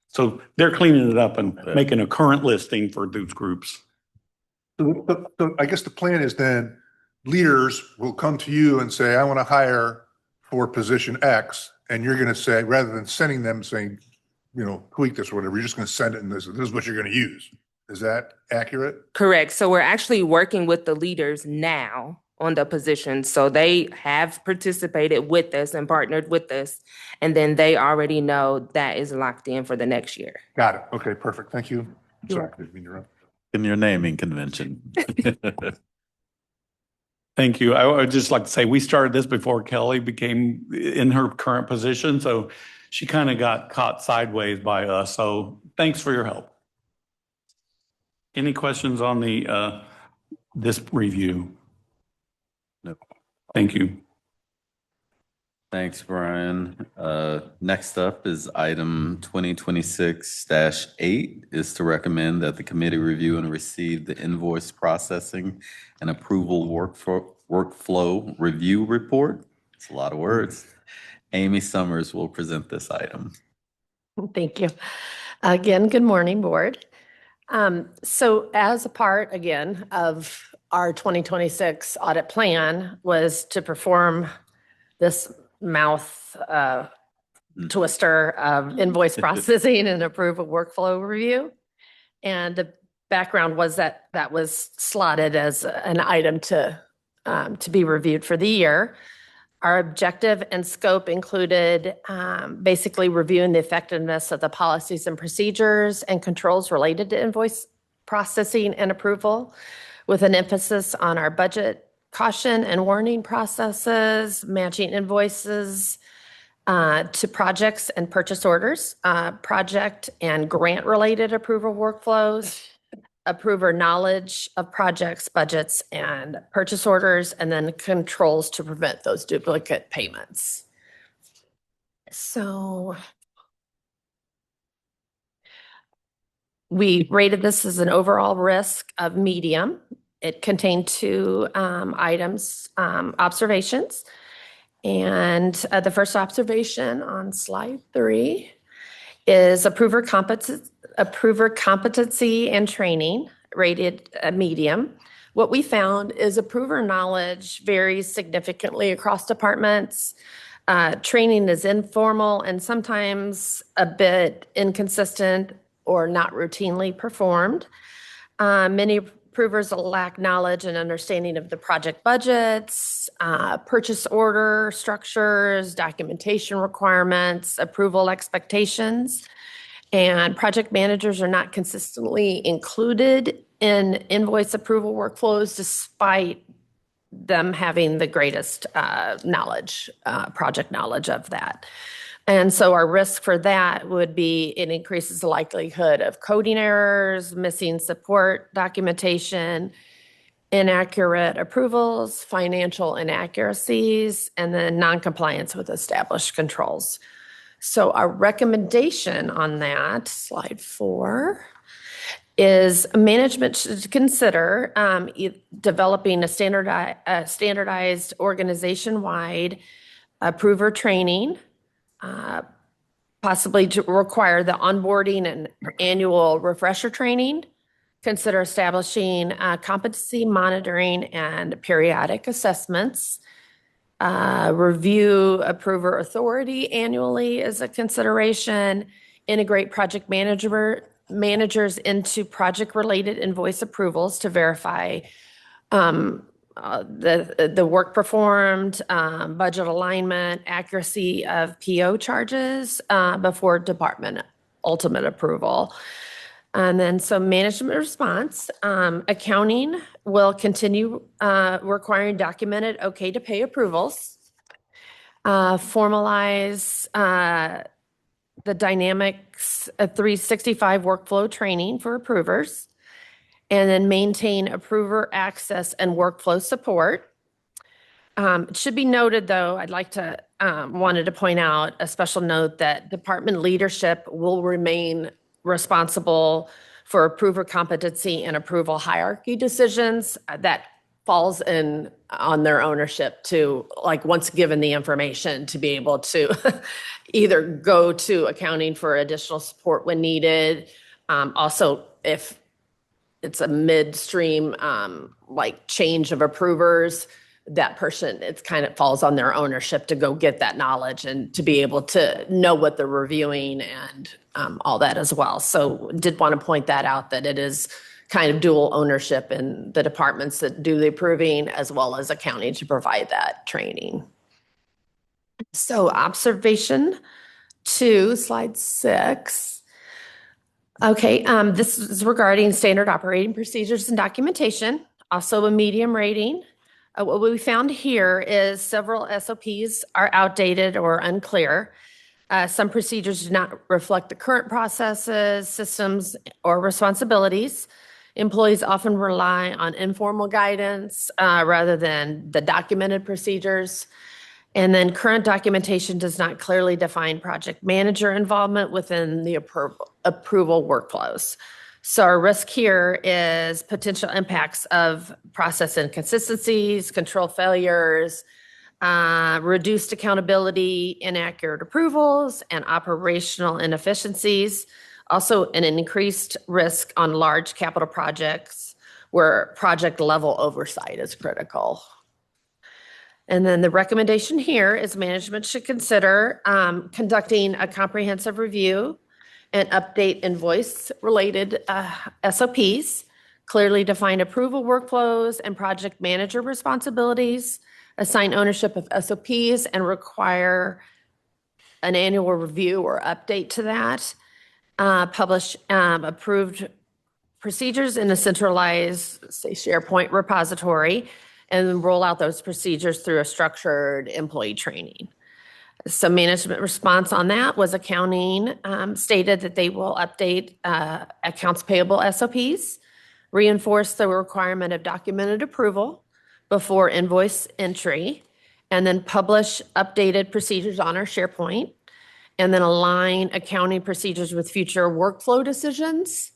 So they're cleaning it up and making a current listing for those groups. So I guess the plan is then leaders will come to you and say, I want to hire for position X. And you're going to say, rather than sending them saying, tweak this or whatever, you're just going to send it and this is what you're going to use. Is that accurate? Correct. So we're actually working with the leaders now on the position. So they have participated with us and partnered with us. And then they already know that is locked in for the next year. Got it. Okay, perfect. Thank you. Sorry, I didn't mean to interrupt. In your naming convention. Thank you. I would just like to say we started this before Kelly became in her current position. So she kind of got caught sideways by us. So thanks for your help. Any questions on this review? No. Thank you. Thanks, Brian. Next up is item 2026-8 is to recommend that the committee review and receive the invoice processing and approval workflow review report. It's a lot of words. Amy Summers will present this item. Thank you. Again, good morning, board. So as a part, again, of our 2026 audit plan was to perform this mouth twister of invoice processing and approve a workflow review. And the background was that that was slotted as an item to be reviewed for the year. Our objective and scope included basically reviewing the effectiveness of the policies and procedures and controls related to invoice processing and approval, with an emphasis on our budget caution and warning processes, matching invoices to projects and purchase orders, project and grant-related approval workflows, approver knowledge of projects, budgets, and purchase orders, and then controls to prevent those duplicate payments. So we rated this as an overall risk of medium. It contained two observations. And the first observation on slide 3 is approver competency and training, rated a medium. What we found is approver knowledge varies significantly across departments. Training is informal and sometimes a bit inconsistent or not routinely performed. Many approvers lack knowledge and understanding of the project budgets, purchase order structures, documentation requirements, approval expectations, and project managers are not consistently included in invoice approval workflows despite them having the greatest knowledge, project knowledge of that. And so our risk for that would be it increases the likelihood of coding errors, missing support documentation, inaccurate approvals, financial inaccuracies, and then noncompliance with established controls. So our recommendation on that, slide 4, is management should consider developing a standardized organization-wide approver training, possibly to require the onboarding and annual refresher training, consider establishing competency monitoring and periodic assessments, review approver authority annually as a consideration, integrate project managers into project-related invoice approvals to verify the work performed, budget alignment, accuracy of PO charges before department ultimate approval. And then so management response, accounting will continue requiring documented okay to pay approvals, formalize the Dynamics 365 workflow training for approvers, and then maintain approver access and workflow support. It should be noted, though, I'd like to wanted to point out a special note that department leadership will remain responsible for approver competency and approval hierarchy decisions. That falls in on their ownership to, like, once given the information, to be able to either go to accounting for additional support when needed. Also, if it's a midstream like change of approvers, that person, it's kind of falls on their ownership to go get that knowledge and to be able to know what they're reviewing and all that as well. So did want to point that out, that it is kind of dual ownership in the departments that do the approving as well as accounting to provide that training. So observation 2, slide 6. Okay, this is regarding standard operating procedures and documentation, also a medium rating. What we found here is several SOPs are outdated or unclear. Some procedures do not reflect the current processes, systems, or responsibilities. Employees often rely on informal guidance rather than the documented procedures. And then current documentation does not clearly define project manager involvement within the approval workflows. So our risk here is potential impacts of process inconsistencies, control failures, reduced accountability, inaccurate approvals, and operational inefficiencies. Also, an increased risk on large capital projects where project level oversight is critical. And then the recommendation here is management should consider conducting a comprehensive review and update invoice-related SOPs, clearly define approval workflows and project manager responsibilities, assign ownership of SOPs, and require an annual review or update to that, publish approved procedures in a centralized, say, SharePoint repository, and roll out those procedures through a structured employee training. So management response on that was accounting stated that they will update accounts payable SOPs, reinforce the requirement of documented approval before invoice entry, and then publish updated procedures on our SharePoint, and then align accounting procedures with future workflow decisions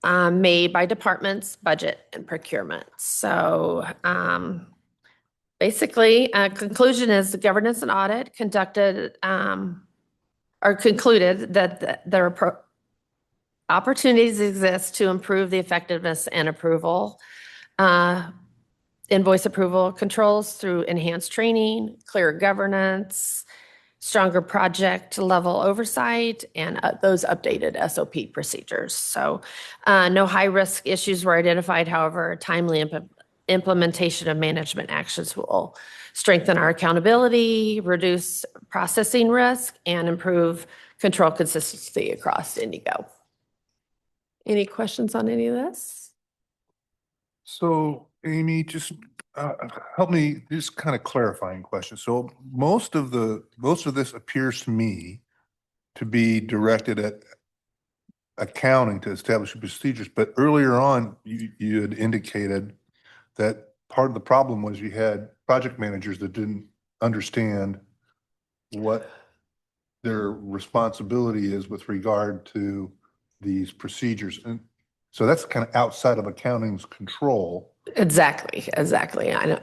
made by departments, budget, and procurement. So basically, conclusion is the governance and audit conducted or concluded that there are opportunities exist to improve the effectiveness and approval, invoice approval controls through enhanced training, clear governance, stronger project level oversight, and those updated SOP procedures. So no high risk issues were identified. However, timely implementation of management actions will strengthen our accountability, reduce processing risk, and improve control consistency across IndyGo. Any questions on any of this? So Amy, just help me, just kind of clarifying question. So most of this appears to me to be directed at accounting to establish procedures, but earlier on, you had indicated that part of the problem was you had project managers that didn't understand what their responsibility is with regard to these procedures. And so that's kind of outside of accounting's control. Exactly. I know,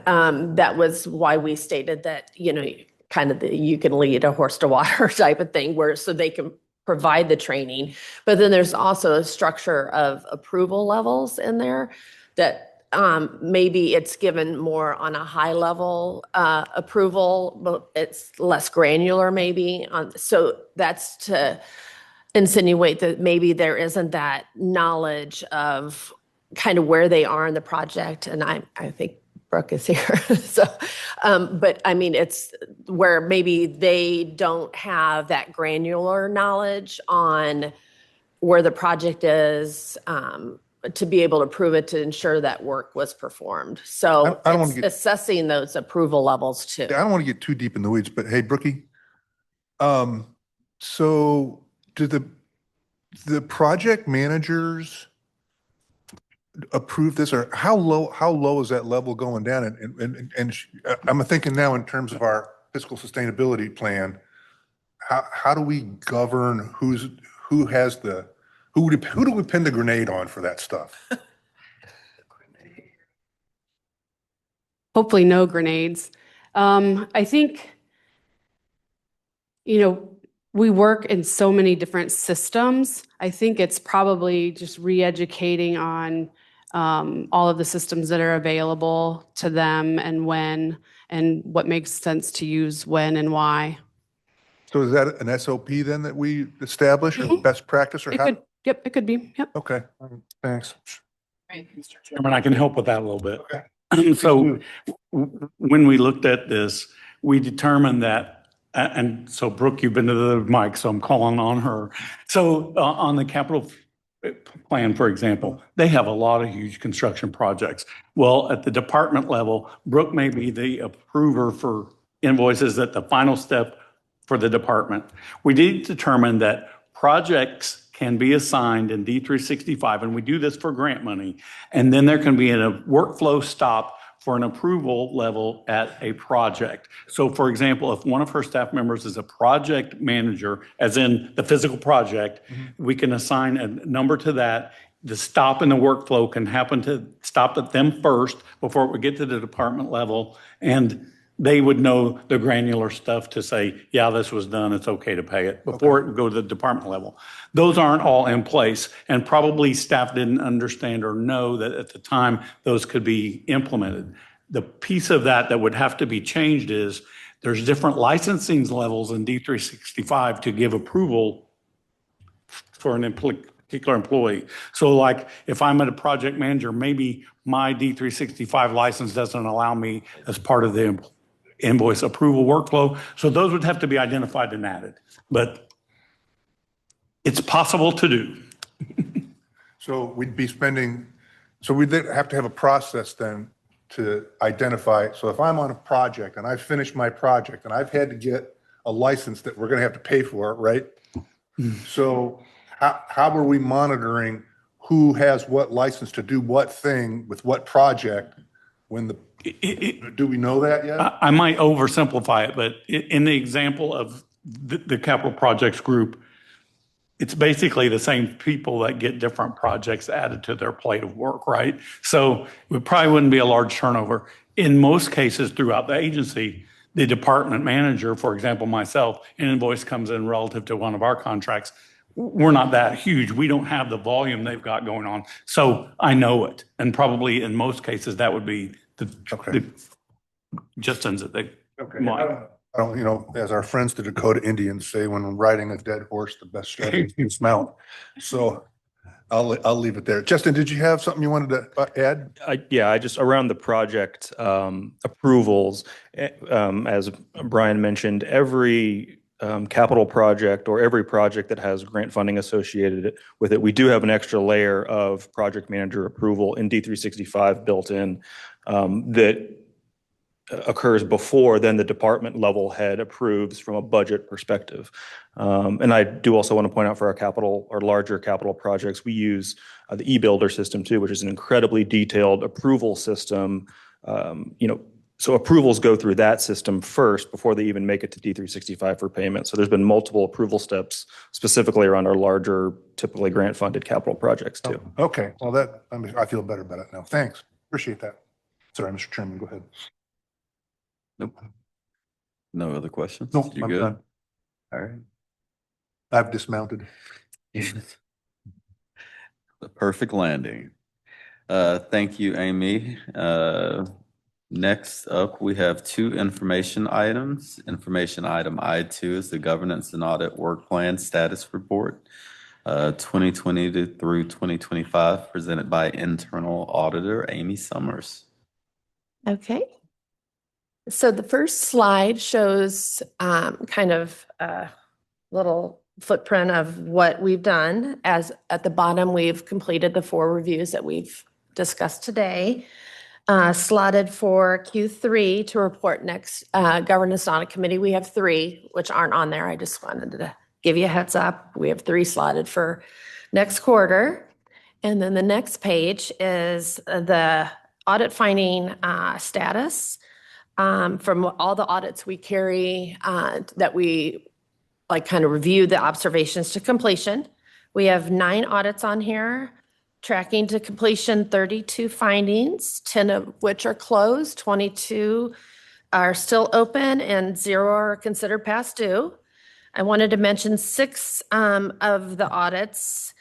that was why we stated that, kind of you can lead a horse to water type of thing so they can provide the training. But then there's also a structure of approval levels in there that maybe it's given more on a high level approval, but it's less granular maybe. So that's to insinuate that maybe there isn't that knowledge of kind of where they are in the project. And I think Brooke is here. So, but I mean, it's where maybe they don't have that granular knowledge on where the project is to be able to prove it, to ensure that work was performed. So I don't want it's to get, assessing those approval levels too. I don't want to get too deep in the weeds, but hey, Brookie, so do the project managers approve this, or how low is that level going down? And I'm thinking now in terms of our fiscal sustainability plan, how do we govern who do we pin the grenade on for that stuff? Hopefully no grenades. I think, we work in so many different systems. I think it's probably just re-educating on all of the systems that are available to them and when, and what makes sense to use when and why. So is that an SOP then that we establish, or best practice, or It how? could, yep, it could be, yep. Okay, thanks. Mr. Chairman, I can help with that a little bit. Okay. So when we looked at this, we determined that, and so Brooke, you've been to the mic, so I'm calling on her. So on the capital plan, for example, they have a lot of huge construction projects. Well, at the department level, Brooke may be the approver for invoices at the final step for the department. We did determine that projects can be assigned in D365, and we do this for grant money. And then there can be a workflow stop for an approval level at a project. So for example, if one of her staff members is a project manager, as in the physical project, we can assign a number to that. The stop in the workflow can happen to stop at them first before it would get to the department level. And they would know the granular stuff to say, yeah, this was done, it's okay to pay it, before it would go to the department level. Those aren't all in place, and probably staff didn't understand or know that at the time those could be implemented. The piece of that would have to be changed is there's different licensing levels in D365 to give approval for an particular employee. So like if I'm a project manager, maybe my D365 license doesn't allow me as part of the invoice approval workflow. So those would have to be identified and added, but it's possible to do. So we'd be spending, so we'd have to have a process then to identify. So if I'm on a project and I've finished my project and I've had to get a license that we're going to have to pay for, right? So how are we monitoring who has what license to do what thing with what project when the, do we know that yet? I might oversimplify it, but in the example of the capital projects group, it's basically the same people that get different projects added to their plate of work, right? So it probably wouldn't be a large turnover. In most cases throughout the agency, the department manager, for example, myself, an invoice comes in relative to one of our contracts. We're not that huge. We don't have the volume they've got going on. So I know it. And probably in most cases, that would be the Justins that they might. I don't, you know, as our friends the Dakota Indians say, when riding a dead horse, the best strategy is to dismount. So I'll leave it there. Justin, did you have something you wanted to add? I just around the project approvals, as Brian mentioned, every capital project or every project that has grant funding associated with it, we do have an extra layer of project manager approval in D365 built in that occurs before then the department level head approves from a budget perspective. And I do also want to point out for our capital or larger capital projects, we use the e-builder system too, which is an incredibly detailed approval system. So approvals go through that system first before they even make it to D365 for payment. So there's been multiple approval steps specifically around our larger, typically grant funded capital projects too. Okay, well I feel better about it now. Thanks, appreciate that. Sorry, Mr. Chairman, go ahead. Nope. No other questions? No, You I'm good? done. All right. I've dismounted. The perfect landing. Thank you, Amy. Next up, we have two information items. Information item I2 is the Governance and Audit Work Plan Status Report, 2020 through 2025, presented by Internal Auditor Amy Summers. Okay. So the first slide shows kind of a little footprint of what we've done. As at the bottom, we've completed the 4 reviews that we've discussed today. Slotted for Q3 to report next Governance and Audit Committee. We have 3, which aren't on there. I just wanted to give you a heads up. We have 3 slotted for next quarter. And then the next page is the audit finding status from all the audits we carry that we like kind of review the observations to completion. We have 9 audits on here. Tracking to completion, 32 findings, 10 of which are closed, 22 are still open, and 0 are considered past due. I wanted to mention 6 of the audits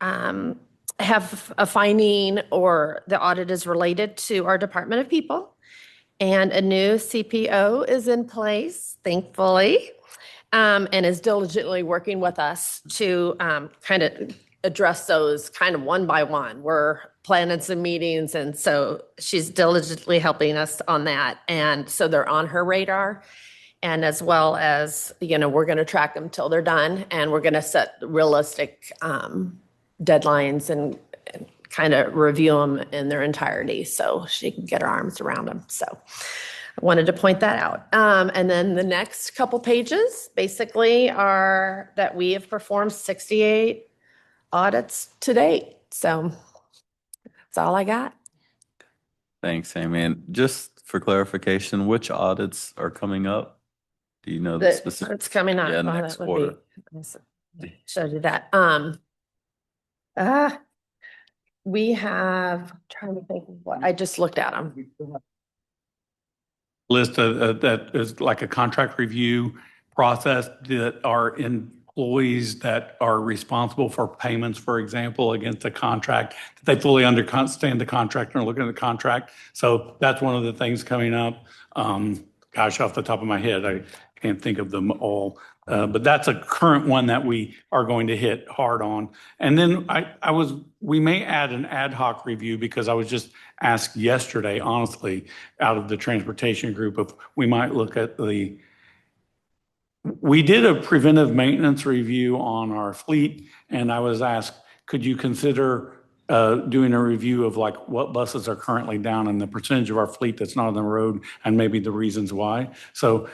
have a finding or the audit is related to our Department of People. And a new CPO is in place, thankfully, and is diligently working with us to kind of address those kind of one by one. We're planning some meetings, and so she's diligently helping us on that. And so they're on her radar. And as well as, we're going to track them till they're done, and we're going to set realistic deadlines and kind of review them in their entirety so she can get her arms around them. So I wanted to point that out. And then the next couple pages basically are that we have performed 68 audits to date. So that's all I got. Thanks, Amy. And just for clarification, which audits are coming up? Do you know the That specific? it's coming up. Yeah, Oh, next that would be- quarter. Showed you that. Uh, we have, trying to think of what, I just looked at them. List that is like a contract review process that are employees that are responsible for payments, for example, against a contract, that they fully understand the contract and are looking at the contract. So that's one of the things coming up. Gosh, off the top of my head, I can't think of them all. But that's a current one that we are going to hit hard on. And then we may add an ad hoc review because I was just asked yesterday, honestly, out of the transportation group, if we might look at we did a preventive maintenance review on our fleet, and I was asked, could you consider doing a review of like what buses are currently down and the percentage of our fleet that's not on the road and maybe the reasons why? So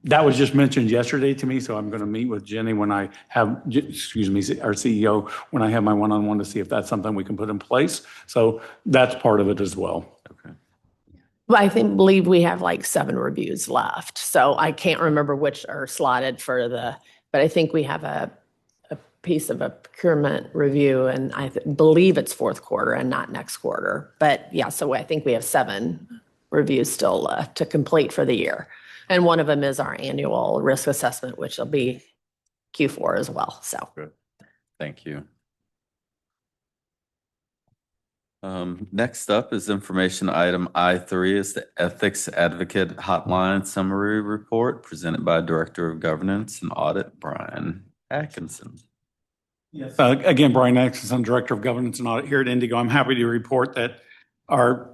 that was just mentioned yesterday to me, so I'm going to meet with Jenny when I have, excuse me, our CEO, when I have my one-on-one to see if that's something we can put in place. So that's part of it as well. Okay. Well, believe we have like 7 reviews left. So I can't remember which are slotted for but I think we have a piece of a procurement review, and I believe it's fourth quarter and not next quarter. But yeah, so I think we have 7 reviews still left to complete for the year. And one of them is our annual risk assessment, which will be Q4 as well. So Good. Thank you. Next up is information item I3 is the Ethics Advocate Hotline Summary Report presented by Director of Governance and Audit, Brian Atkinson. Yes. Again, Brian Atkinson, Director of Governance and Audit here at IndyGo. I'm happy to report that our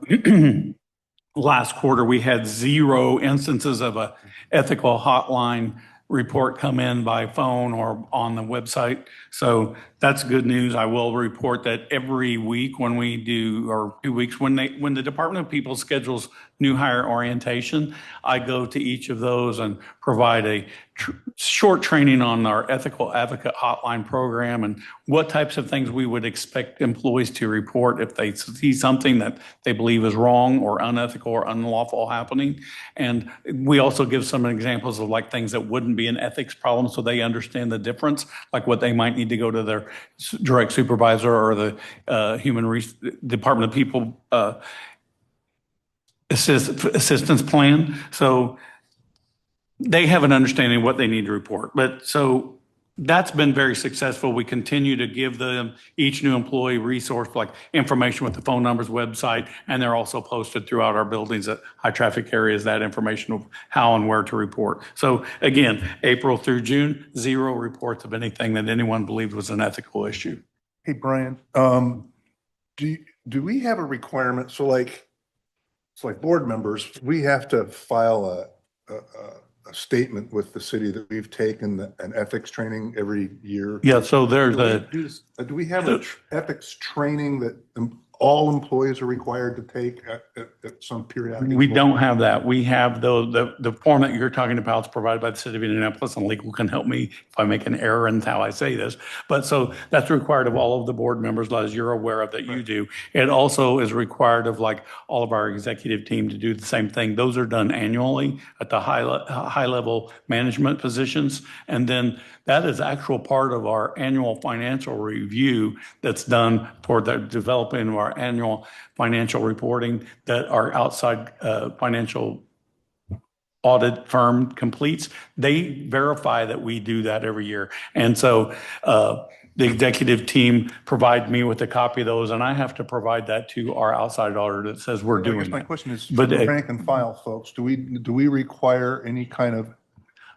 last quarter, we had 0 instances of a ethical hotline report come in by phone or on the website. So that's good news. I will report that every week when we do, or 2 weeks, when the Department of People schedules new hire orientation, I go to each of those and provide a short training on our ethical advocate hotline program and what types of things we would expect employees to report if they see something that they believe is wrong or unethical or unlawful happening. And we also give some examples of like things that wouldn't be an ethics problem so they understand the difference, like what they might need to go to their direct supervisor or the Department of People assistance plan. So they have an understanding of what they need to report. But so that's been very successful. We continue to give them, each new employee, resource like information with the phone numbers, website, and they're also posted throughout our buildings at high traffic areas, that information of how and where to report. So again, April through June, 0 reports of anything that anyone believed was an ethical issue. Hey, Brian, do we have a requirement? So like board members, we have to file a statement with the city that we've taken an ethics training every year. Yeah, so there's Do we have an ethics training that all employees are required to take at some periodic? We don't have that. We have the form that you're talking about is provided by the city of Indianapolis, and legal can help me if I make an error in how I say this. But so that's required of all of the board members, as you're aware of that you do. It also is required of like all of our executive team to do the same thing. Those are done annually at the high level management positions. And then that is actual part of our annual financial review that's done for the developing of our annual financial reporting that our outside financial audit firm completes. They verify that we do that every year. And so the executive team provide me with a copy of those, and I have to provide that to our outside auditor that says we're doing My that. question is, But for the rank and file folks, do we require any kind of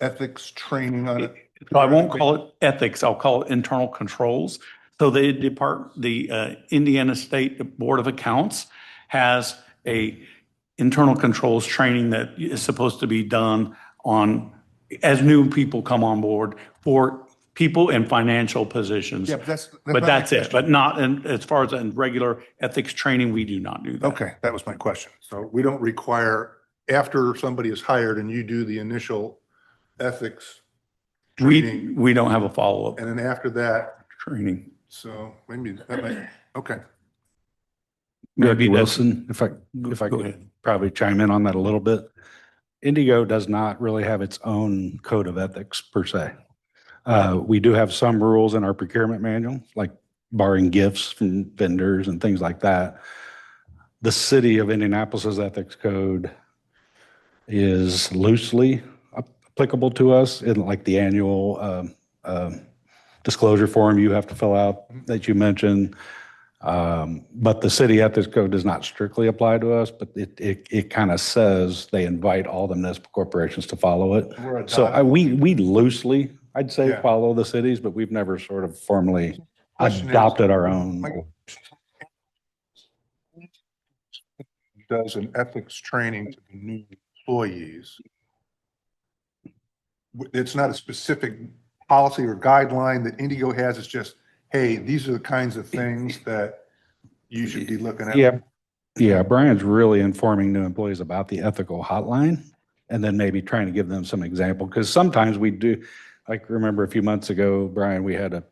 ethics training on it? So I won't call it ethics, I'll call it internal controls. So the Indiana State Board of Accounts has a internal controls training that is supposed to be done as new people come on board for people in financial positions. Yeah, but But that's it, question. but not as far as in regular ethics training, we do not do that. Okay, that was my question. So we don't require, after somebody is hired and you do the initial ethics training, We don't have a follow-up and then after that, training. so maybe that might, okay. Director Maybe that's- Wilson, if I Go could ahead. probably chime in on that a little bit. IndyGo does not really have its own code of ethics per se. We do have some rules in our procurement manual, like borrowing gifts from vendors and things like that. The city of Indianapolis's ethics code is loosely applicable to us in like the annual disclosure form you have to fill out that you mentioned. But the city ethics code does not strictly apply to us, but it kind of says they invite all the municipal corporations to follow it. We're So adopting- we loosely, I'd say, Yeah. follow the cities, but we've never sort of formally Question is- adopted our own. My- Does an ethics training to the new employees. It's not a specific policy or guideline that IndyGo has. It's just, hey, these are the kinds of things that you should be looking at. Yeah, Brian's really informing new employees about the ethical hotline and then maybe trying to give them some example. Because sometimes we do, like remember a few months ago, Brian, we had a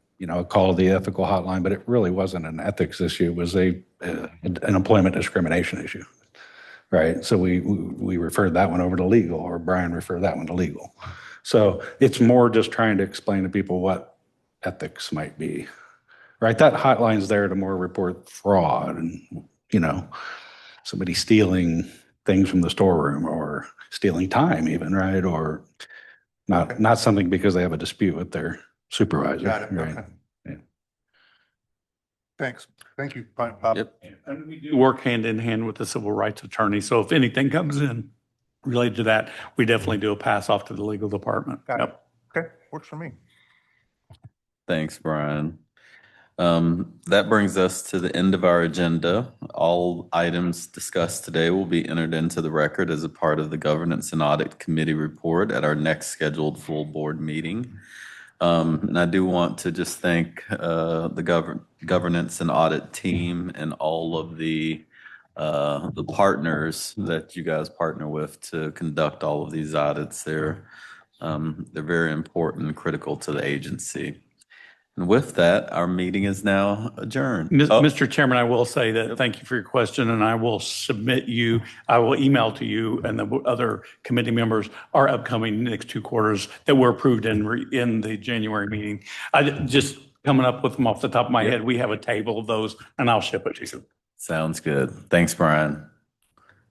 call to the ethical hotline, but it really wasn't an ethics issue. It was an employment discrimination issue. Right. So we referred that one over to legal, or Brian referred that one to legal. So it's more just trying to explain to people what ethics might be. Right. That hotline's there to more report fraud and, somebody stealing things from the storeroom or stealing time even, right? Or not something because they have a dispute with their supervisor. Got it. Right. Okay. Yeah. Thanks. Thank you, Bob. Yep. And we do work hand in hand with the civil rights attorney. So if anything comes in related to that, we definitely do a pass off to the legal department. Got it. Yep. Okay, works for me. Thanks, Brian. That brings us to the end of our agenda. All items discussed today will be entered into the record as a part of the Governance and Audit Committee report at our next scheduled full board meeting. And I do want to just thank the Governance and Audit team and all of the partners that you guys partner with to conduct all of these audits. They're very important and critical to the agency. And with that, our meeting is now adjourned. Mr. Chairman, I will say that, thank you for your question, and I will I will email to you and the other committee members our upcoming next 2 quarters that were approved in the January meeting. I just coming up with them off the top of my head, we have a table of those, and I'll ship it to you. Sounds good. Thanks, Brian.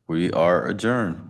We are adjourned.